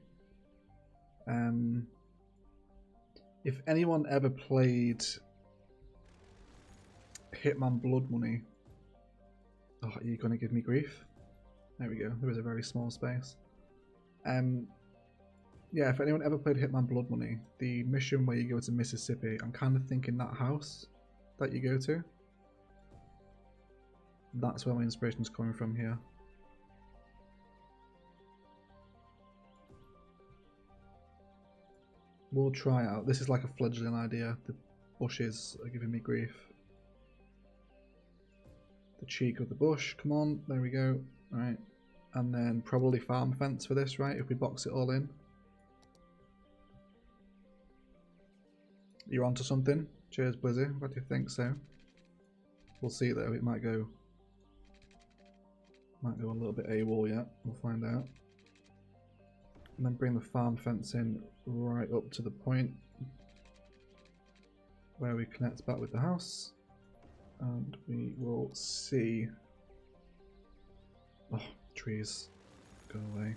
If anyone ever played Hitman Blood Money, oh, are you gonna give me grief? There we go. There was a very small space. Yeah, if anyone ever played Hitman Blood Money, the mission where you go to Mississippi, I'm kind of thinking that house that you go to. That's where my inspiration is coming from here. We'll try out. This is like a fledgling idea. The bushes are giving me grief. The cheek of the bush. Come on. There we go. Alright. And then probably farm fence for this, right? If we box it all in. You're onto something? Cheers, Blizzy. What do you think so? We'll see though. It might go a little bit AWOL yet. We'll find out. And then bring the farm fence in right up to the point where we connect back with the house. And we will see. Oh, trees. Go away.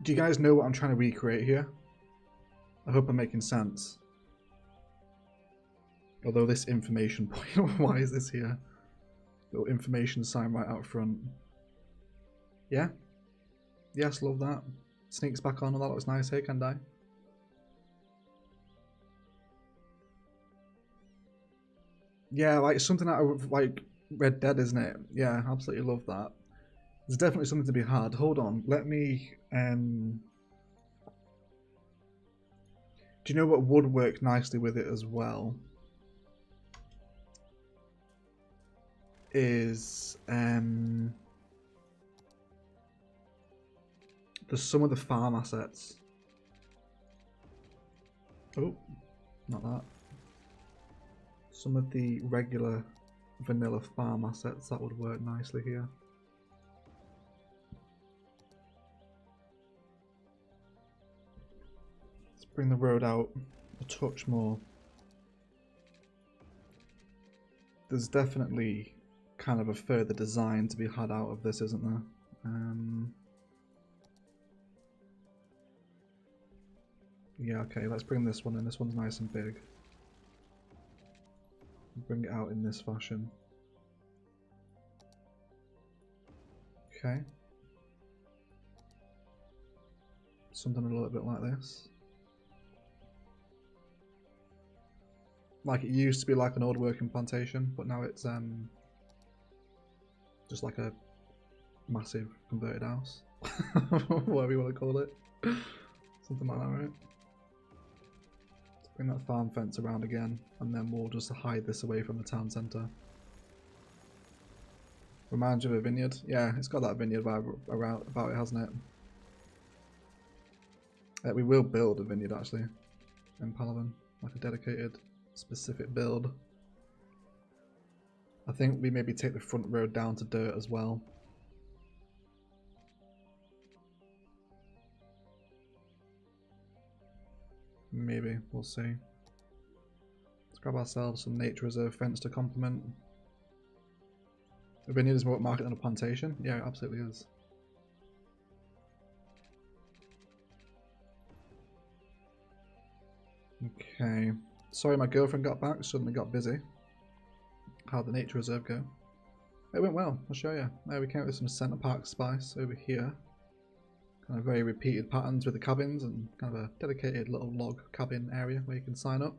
Do you guys know what I'm trying to recreate here? I hope I'm making sense. Although this information point, why is this here? Little information sign right out front. Yeah? Yes, love that. Sneaks back on, and that looks nice. Hey, Kandai. Yeah, like something out of like Red Dead, isn't it? Yeah, absolutely love that. There's definitely something to be had. Hold on, let me. Do you know what would work nicely with it as well? Is there's some of the farm assets. Oh, not that. Some of the regular vanilla farm assets that would work nicely here. Let's bring the road out a touch more. There's definitely kind of a further design to be had out of this, isn't there? Yeah, okay, let's bring this one in. This one's nice and big. Bring it out in this fashion. Okay. Something a little bit like this. Like it used to be like an old working plantation, but now it's just like a massive converted house. Whatever you want to call it. Something like that, right? Let's bring that farm fence around again, and then we'll just hide this away from the town centre. Reminds you of a vineyard? Yeah, it's got that vineyard vibe around about it, hasn't it? We will build a vineyard actually in Palaven, like a dedicated, specific build. I think we maybe take the front road down to dirt as well. Maybe, we'll see. Let's grab ourselves some nature reserve fence to complement. A vineyard is more market than a plantation? Yeah, it absolutely is. Okay. Sorry my girlfriend got back, suddenly got busy. How'd the nature reserve go? It went well, I'll show you. We came up with some centre park spice over here. Kind of very repeated patterns with the cabins and kind of a dedicated little log cabin area where you can sign up.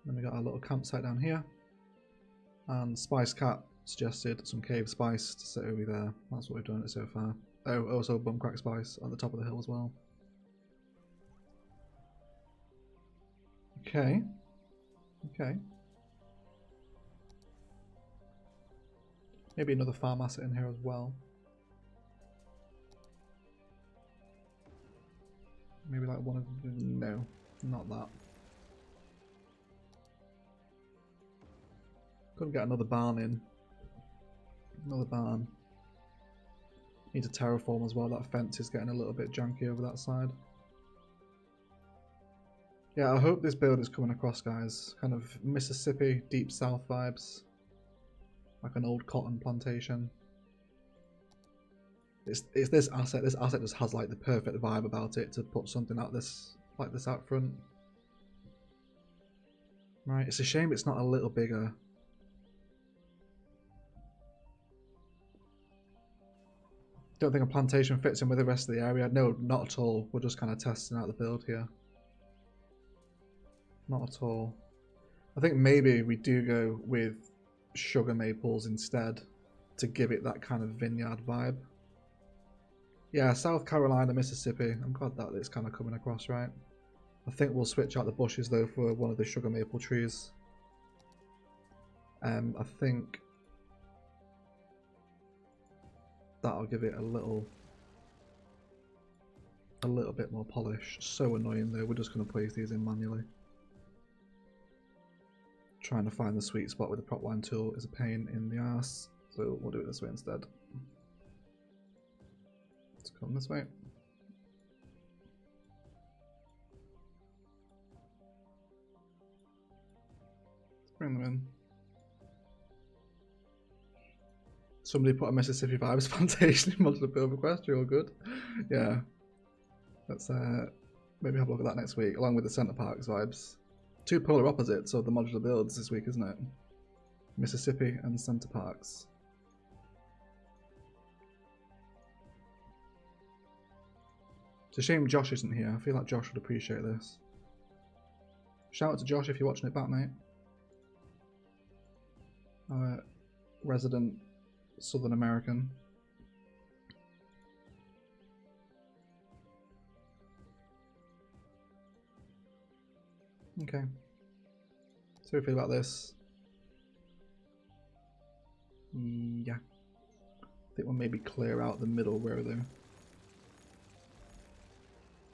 Then we got our little campsite down here. And Spice Cat suggested some cave spice to sit over there. That's what we've done so far. Oh, also bumcrack spice at the top of the hill as well. Okay. Okay. Maybe another farm asset in here as well. Maybe like one of them. No, not that. Couldn't get another barn in. Another barn. Need to terraform as well. That fence is getting a little bit janky over that side. Yeah, I hope this build is coming across, guys. Kind of Mississippi, deep south vibes. Like an old cotton plantation. It's this asset. This asset just has like the perfect vibe about it to put something like this out front. Right, it's a shame it's not a little bigger. Don't think a plantation fits in with the rest of the area. No, not at all. We're just kind of testing out the build here. Not at all. I think maybe we do go with sugar maples instead to give it that kind of vineyard vibe. Yeah, South Carolina, Mississippi. I'm glad that it's kind of coming across right. I think we'll switch out the bushes though for one of the sugar maple trees. I think that'll give it a little bit more polish. So annoying though, we're just going to place these in manually. Trying to find the sweet spot with the prop line tool is a pain in the ass, so we'll do it this way instead. Let's come this way. Let's bring them in. Somebody put a Mississippi Vibes plantation in modular build request, you're all good. Yeah. Let's maybe have a look at that next week, along with the Centre Parks vibes. Two polar opposites of the modular builds this week, isn't it? Mississippi and Centre Parks. It's a shame Josh isn't here. I feel like Josh would appreciate this. Shout out to Josh if you're watching it back, mate. Resident Southern American. Okay. So we feel about this. Yeah. I think we'll maybe clear out the middle row though.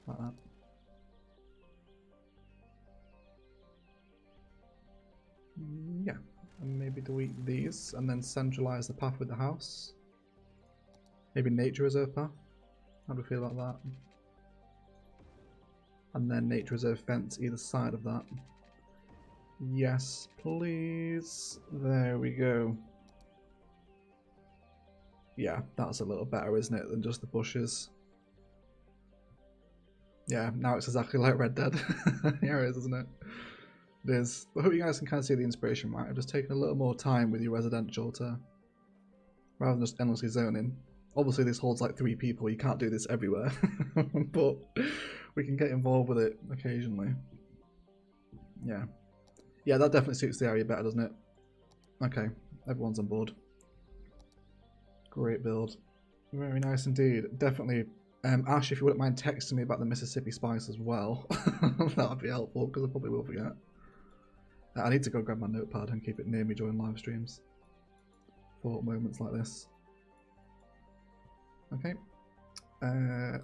Like that. Yeah. And maybe delete these and then centralize the path with the house. Maybe nature reserve path. How do we feel about that? And then nature reserve fence either side of that. Yes, please. There we go. Yeah, that's a little better, isn't it, than just the bushes. Yeah, now it's exactly like Red Dead. Here it is, isn't it? It is. I hope you guys can kind of see the inspiration, right? I've just taken a little more time with your residential to, rather than just endlessly zoning. Obviously this holds like 3 people, you can't do this everywhere, but we can get involved with it occasionally. Yeah. Yeah, that definitely suits the area better, doesn't it? Okay, everyone's on board. Great build. Very nice indeed. Definitely. Ash, if you wouldn't mind texting me about the Mississippi spice as well, that would be helpful because I probably will forget. I need to go grab my notepad and keep it near me during live streams for moments like this. Okay.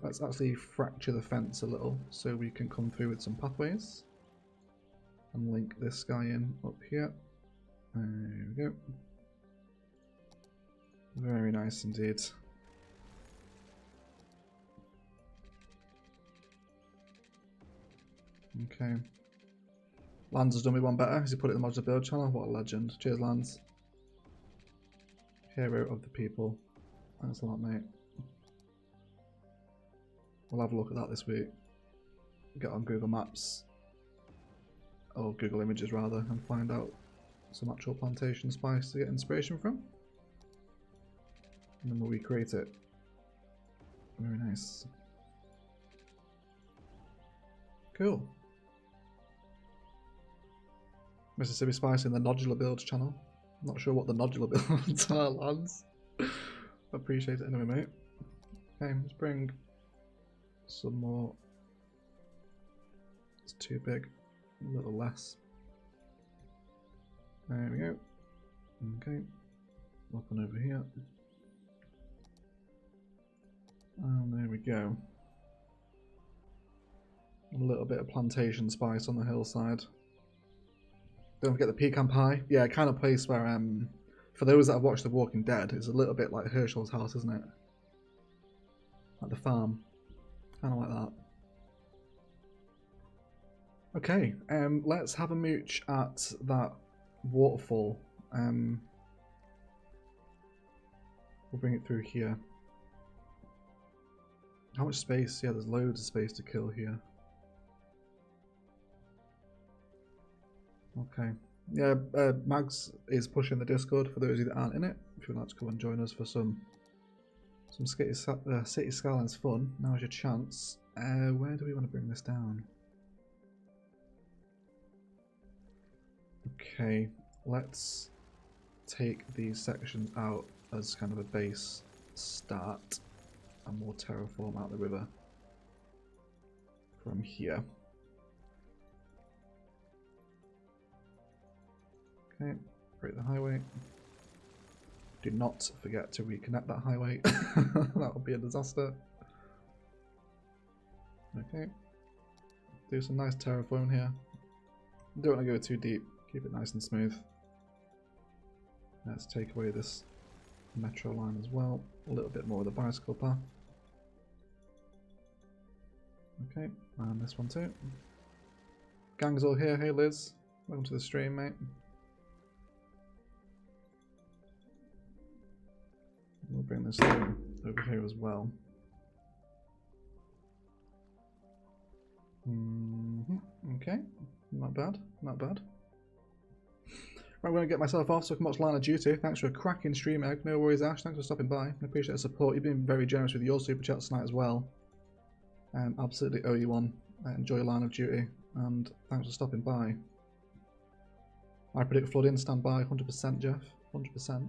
Let's actually fracture the fence a little so we can come through with some pathways and link this guy in up here. There we go. Very nice indeed. Okay. Lands has done me one better because he put it in the modular build channel. What a legend. Cheers, Lands. Hero of the people. Thanks a lot, mate. We'll have a look at that this week. Get on Google Maps, or Google Images rather, and find out some actual plantation spice to get inspiration from. And then we'll recreate it. Very nice. Cool. Mississippi Spice in the Nodular Builds channel. Not sure what the Nodular Builds are, Lands. Appreciate it anyway, mate. Okay, let's bring some more. It's too big. A little less. There we go. Okay. Up and over here. And there we go. A little bit of plantation spice on the hillside. Don't forget the pecan pie. Yeah, kind of place where, for those that have watched The Walking Dead, it's a little bit like Herschel's house, isn't it? Like the farm. Kind of like that. Okay, let's have a mooch at that waterfall. We'll bring it through here. How much space? Yeah, there's loads of space to kill here. Okay. Yeah, Mags is pushing the Discord for those of you that aren't in it. If you'd like to come and join us for some City Skylines fun, now's your chance. Where do we want to bring this down? Okay, let's take these sections out as kind of a base start, and we'll terraform out the river from here. Okay, break the highway. Do not forget to reconnect that highway. That would be a disaster. Okay. Do some nice terraforming here. Don't want to go too deep. Keep it nice and smooth. Let's take away this metro line as well. A little bit more of the bicycle path. Okay, and this one too. Gang's all here. Hey Liz. Welcome to the stream, mate. We'll bring this thing over here as well. Okay, not bad, not bad. Right, I'm going to get myself off so I can watch Line of Duty. Thanks for a cracking stream, Egg. No worries, Ash. Thanks for stopping by. I appreciate the support. You've been very generous with your super chats tonight as well. Absolutely owe you one. Enjoy Line of Duty, and thanks for stopping by. I predict flooding. Stand by. 100%, Jeff. 100%.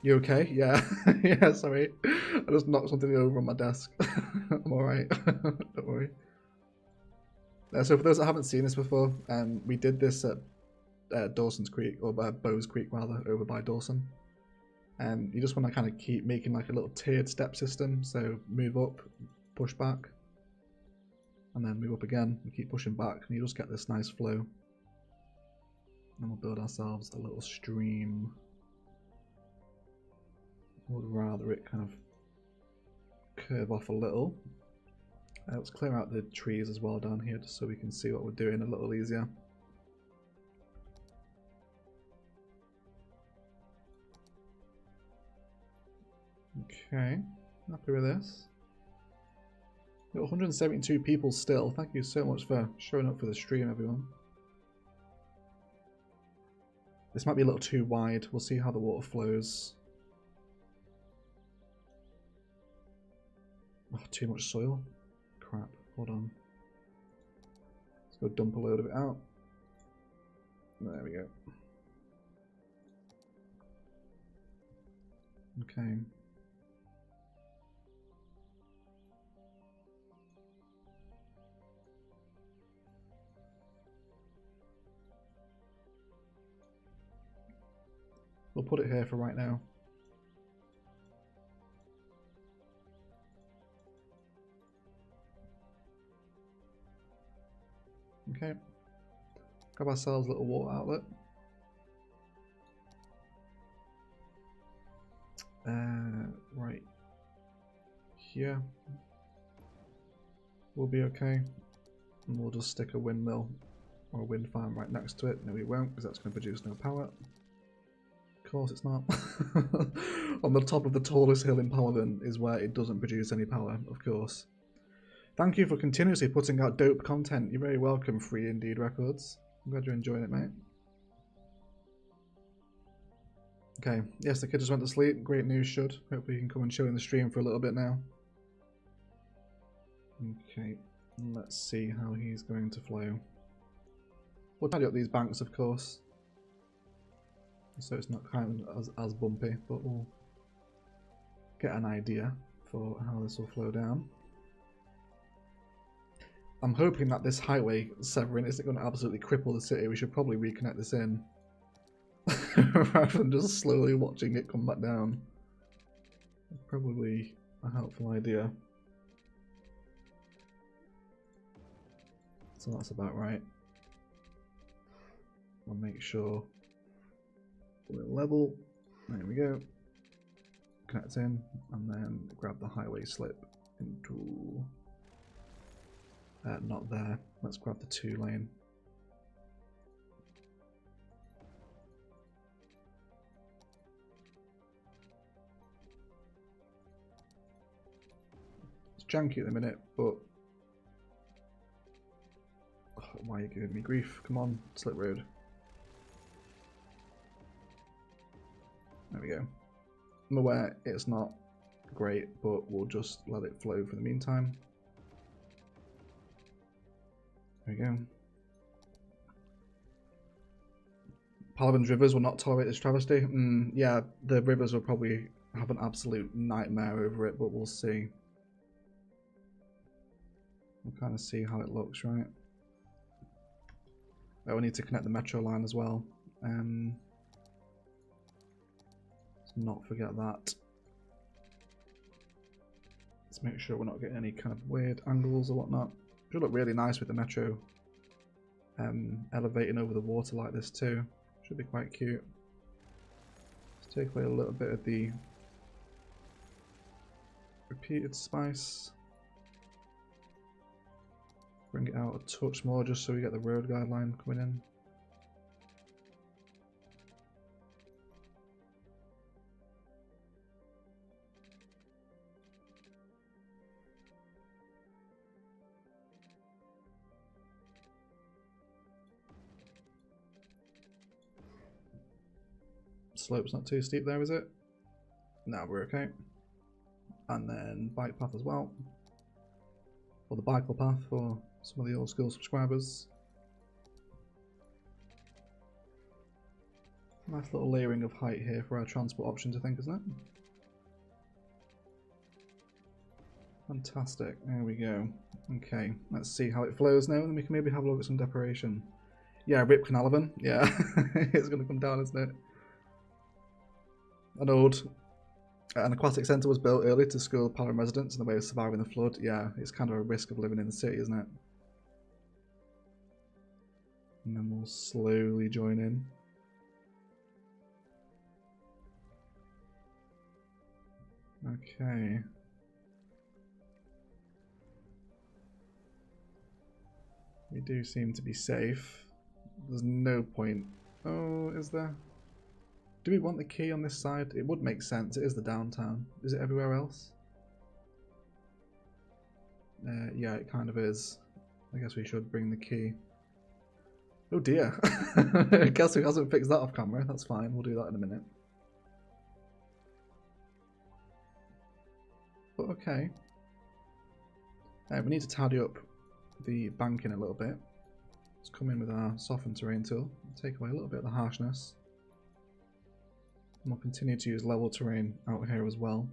You okay? Yeah. Yeah, sorry. I just knocked something over on my desk. I'm alright. Don't worry. So for those that haven't seen this before, we did this at Dawson's Creek, or Bowes Creek rather, over by Dawson. You just want to kind of keep making like a little tiered step system. So move up, push back, and then move up again, and keep pushing back, and you just get this nice flow. And we'll build ourselves a little stream. I would rather it kind of curve off a little. Let's clear out the trees as well down here just so we can see what we're doing a little easier. Okay, happy with this. We've got 172 people still. Thank you so much for showing up for the stream, everyone. This might be a little too wide. We'll see how the water flows. Oh, too much soil. Crap. Hold on. Let's go dump a load of it out. There we go. Okay. We'll put it here for right now. Okay. Grab ourselves a little water outlet. Right here. We'll be okay. And we'll just stick a windmill or a wind farm right next to it. No, we won't, because that's going to produce no power. Of course it's not. On the top of the tallest hill in Palaven is where it doesn't produce any power, of course. Thank you for continuously putting out dope content. You're very welcome, Free Indeed Records. I'm glad you're enjoying it, mate. Okay, yes, the kid just went to sleep. Great news, should. Hopefully you can come and show in the stream for a little bit now. Okay, let's see how he's going to flow. We'll tidy up these banks, of course, so it's not kind of as bumpy, but we'll get an idea for how this will flow down. I'm hoping that this highway severing isn't going to absolutely cripple the city. We should probably reconnect this in rather than just slowly watching it come back down. Probably a helpful idea. So that's about right. We'll make sure we're level. There we go. Connect in and then grab the highway slip into... not there. Let's grab the 2-lane. It's janky at the minute, but... Oh, why are you giving me grief? Come on, slip road. There we go. I'm aware it's not great, but we'll just let it flow for the meantime. There we go. Palaven's rivers will not tolerate this travesty. Yeah, the rivers will probably have an absolute nightmare over it, but we'll see. We'll kind of see how it looks, right? Oh, we need to connect the metro line as well. Let's not forget that. Let's make sure we're not getting any kind of weird angles or whatnot. Should look really nice with the metro elevating over the water like this too. Should be quite cute. Let's take away a little bit of the repeated spice. Bring it out a touch more just so we get the road guideline coming in. Slope's not too steep there, is it? No, we're okay. And then bike path as well. Or the bicycle path for some of the old school subscribers. Nice little layering of height here for our transport options, I think, isn't it? Fantastic. There we go. Okay, let's see how it flows now, and then we can maybe have a look at some decoration. Yeah, Rip Palaven. Yeah, it's going to come down, isn't it? An aquatic centre was built early to school Palaven residents in the way of surviving the flood. Yeah, it's kind of a risk of living in the city, isn't it? And then we'll slowly join in. Okay. We do seem to be safe. There's no point. Oh, is there? Do we want the key on this side? It would make sense. It is the downtown. Is it everywhere else? Yeah, it kind of is. I guess we should bring the key. Oh dear. I guess who hasn't fixed that off camera. That's fine. We'll do that in a minute. But okay. We need to tidy up the banking a little bit. Let's come in with our soften terrain tool, take away a little bit of the harshness. And we'll continue to use level terrain out here as well.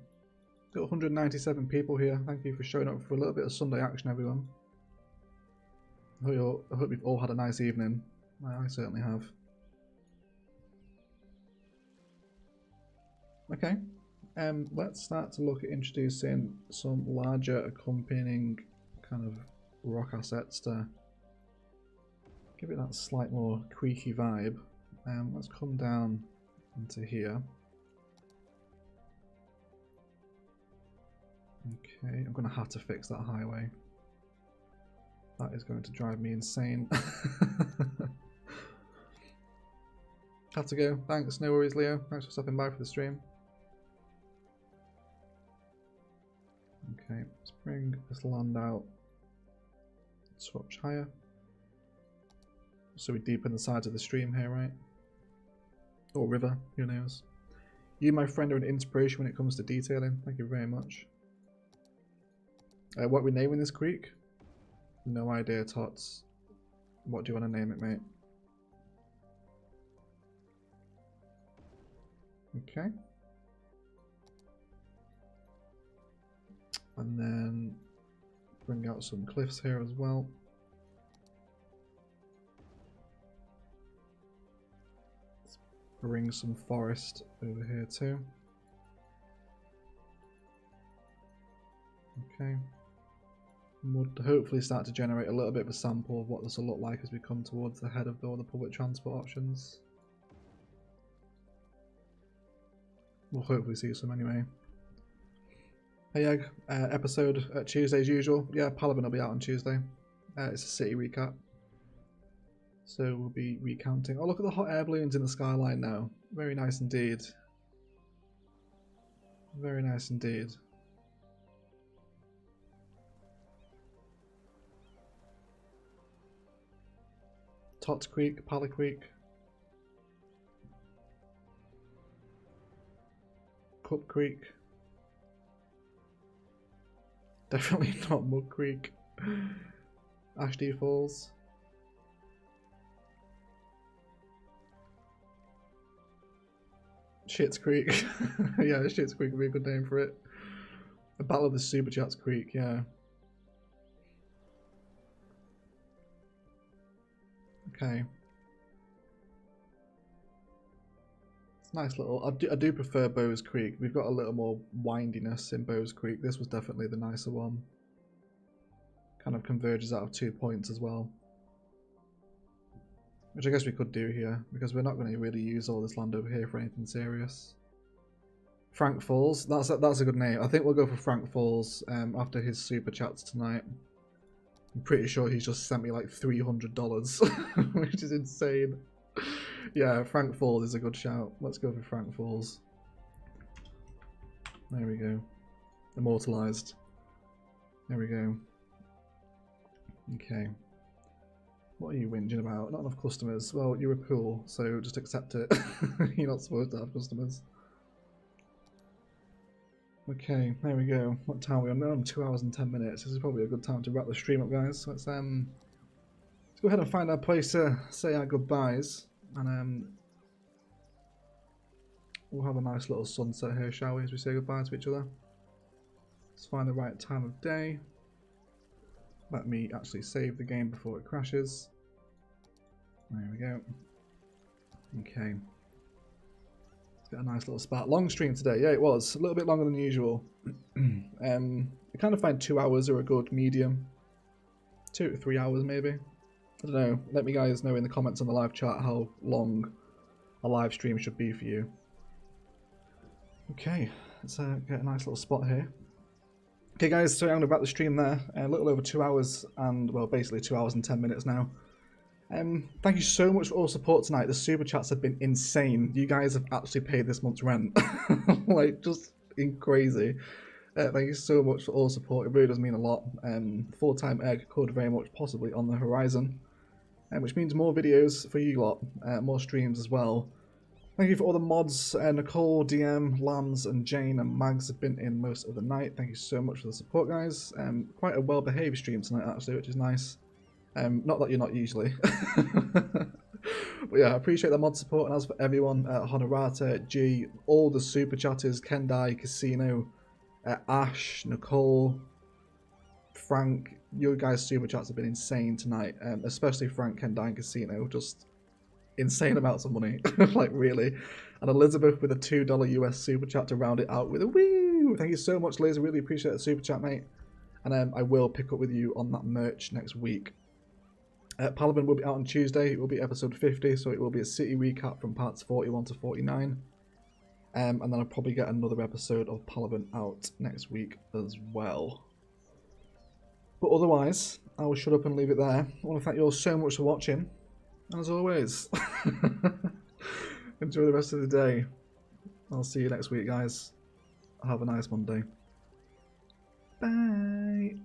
Got 197 people here. Thank you for showing up for a little bit of Sunday action, everyone. I hope you've all had a nice evening. I certainly have. Okay, let's start to look at introducing some larger accompanying kind of rock assets to give it that slight more creaky vibe. Let's come down into here. Okay, I'm going to have to fix that highway. That is going to drive me insane. Have to go. Thanks, no worries, Leo. Thanks for stopping by for the stream. Okay, let's bring this land out a touch higher. So we deepen the sides of the stream here, right? Or river, who knows. You, my friend, are an inspiration when it comes to detailing. Thank you very much. What are we naming this creek? No idea, Tots. What do you want to name it, mate? Okay. And then bring out some cliffs here as well. Let's bring some forest over here too. Okay. And we'll hopefully start to generate a little bit of a sample of what this will look like as we come towards the head of all the public transport options. We'll hopefully see some anyway. Hey Egg, episode Tuesday as usual. Yeah, Palaven will be out on Tuesday. It's a city recap. So we'll be recounting. Oh, look at the hot air balloons in the skyline now. Very nice indeed. Very nice indeed. Tots Creek, Pala Creek. Cup Creek. Definitely not Mud Creek. Ashby Falls. Shits Creek. Yeah, Shits Creek would be a good name for it. The Battle of the Super Chats Creek, yeah. Okay. It's nice little... I do prefer Bowes Creek. We've got a little more windiness in Bowes Creek. This was definitely the nicer one. Kind of converges out of 2 points as well. Which I guess we could do here, because we're not going to really use all this land over here for anything serious. Frank Falls, that's a good name. I think we'll go for Frank Falls after his super chats tonight. I'm pretty sure he's just sent me like $300, which is insane. Yeah, Frank Falls is a good shout. Let's go for Frank Falls. There we go. Immortalized. There we go. Okay. What are you whinging about? Not enough customers. Well, you're a pool, so just accept it. You're not supposed to have customers. Okay, there we go. What time are we on? We're on 2 hours and 10 minutes. This is probably a good time to wrap the stream up, guys. So let's go ahead and find our place to say our goodbyes. And we'll have a nice little sunset here, shall we, as we say goodbye to each other. Let's find the right time of day. Let me actually save the game before it crashes. There we go. Okay. Let's get a nice little spot. Long stream today. Yeah, it was. A little bit longer than usual. I kind of find 2 hours are a good medium. 2 to 3 hours maybe. I don't know. Let me guys know in the comments on the live chat how long a live stream should be for you. Okay. Let's get a nice little spot here. Okay guys, so I'm going to wrap the stream there, a little over 2 hours, and well basically 2 hours and 10 minutes now. Thank you so much for all support tonight. The super chats have been insane. You guys have actually paid this month's rent. Like, just crazy. Thank you so much for all support, it really does mean a lot. Full-time egg could very much possibly on the horizon, which means more videos for you lot, more streams as well. Thank you for all the mods. Nicole, DM, Lambs, and Jane and Mags have been in most of the night. Thank you so much for the support, guys. Quite a well-behaved stream tonight, actually, which is nice. Not that you're not usually. But yeah, I appreciate the mod support, and as for everyone, Honorata, G, all the super chatters, Kendai, Casino, Ash, Nicole, Frank, your guys' super chats have been insane tonight, especially Frank, Kendai, and Casino, just insane amounts of money, like really. And Elizabeth with a $2 US super chat to round it out with a woo! Thank you so much, Liz, I really appreciate the super chat, mate. And I will pick up with you on that merch next week. Palaven will be out on Tuesday. It will be episode 50, so it will be a city recap from parts 41 to 49. And then I'll probably get another episode of Palaven out next week as well. But otherwise, I will shut up and leave it there. I want to thank you all so much for watching. And as always, enjoy the rest of the day. I'll see you next week, guys. Have a nice Monday. Bye.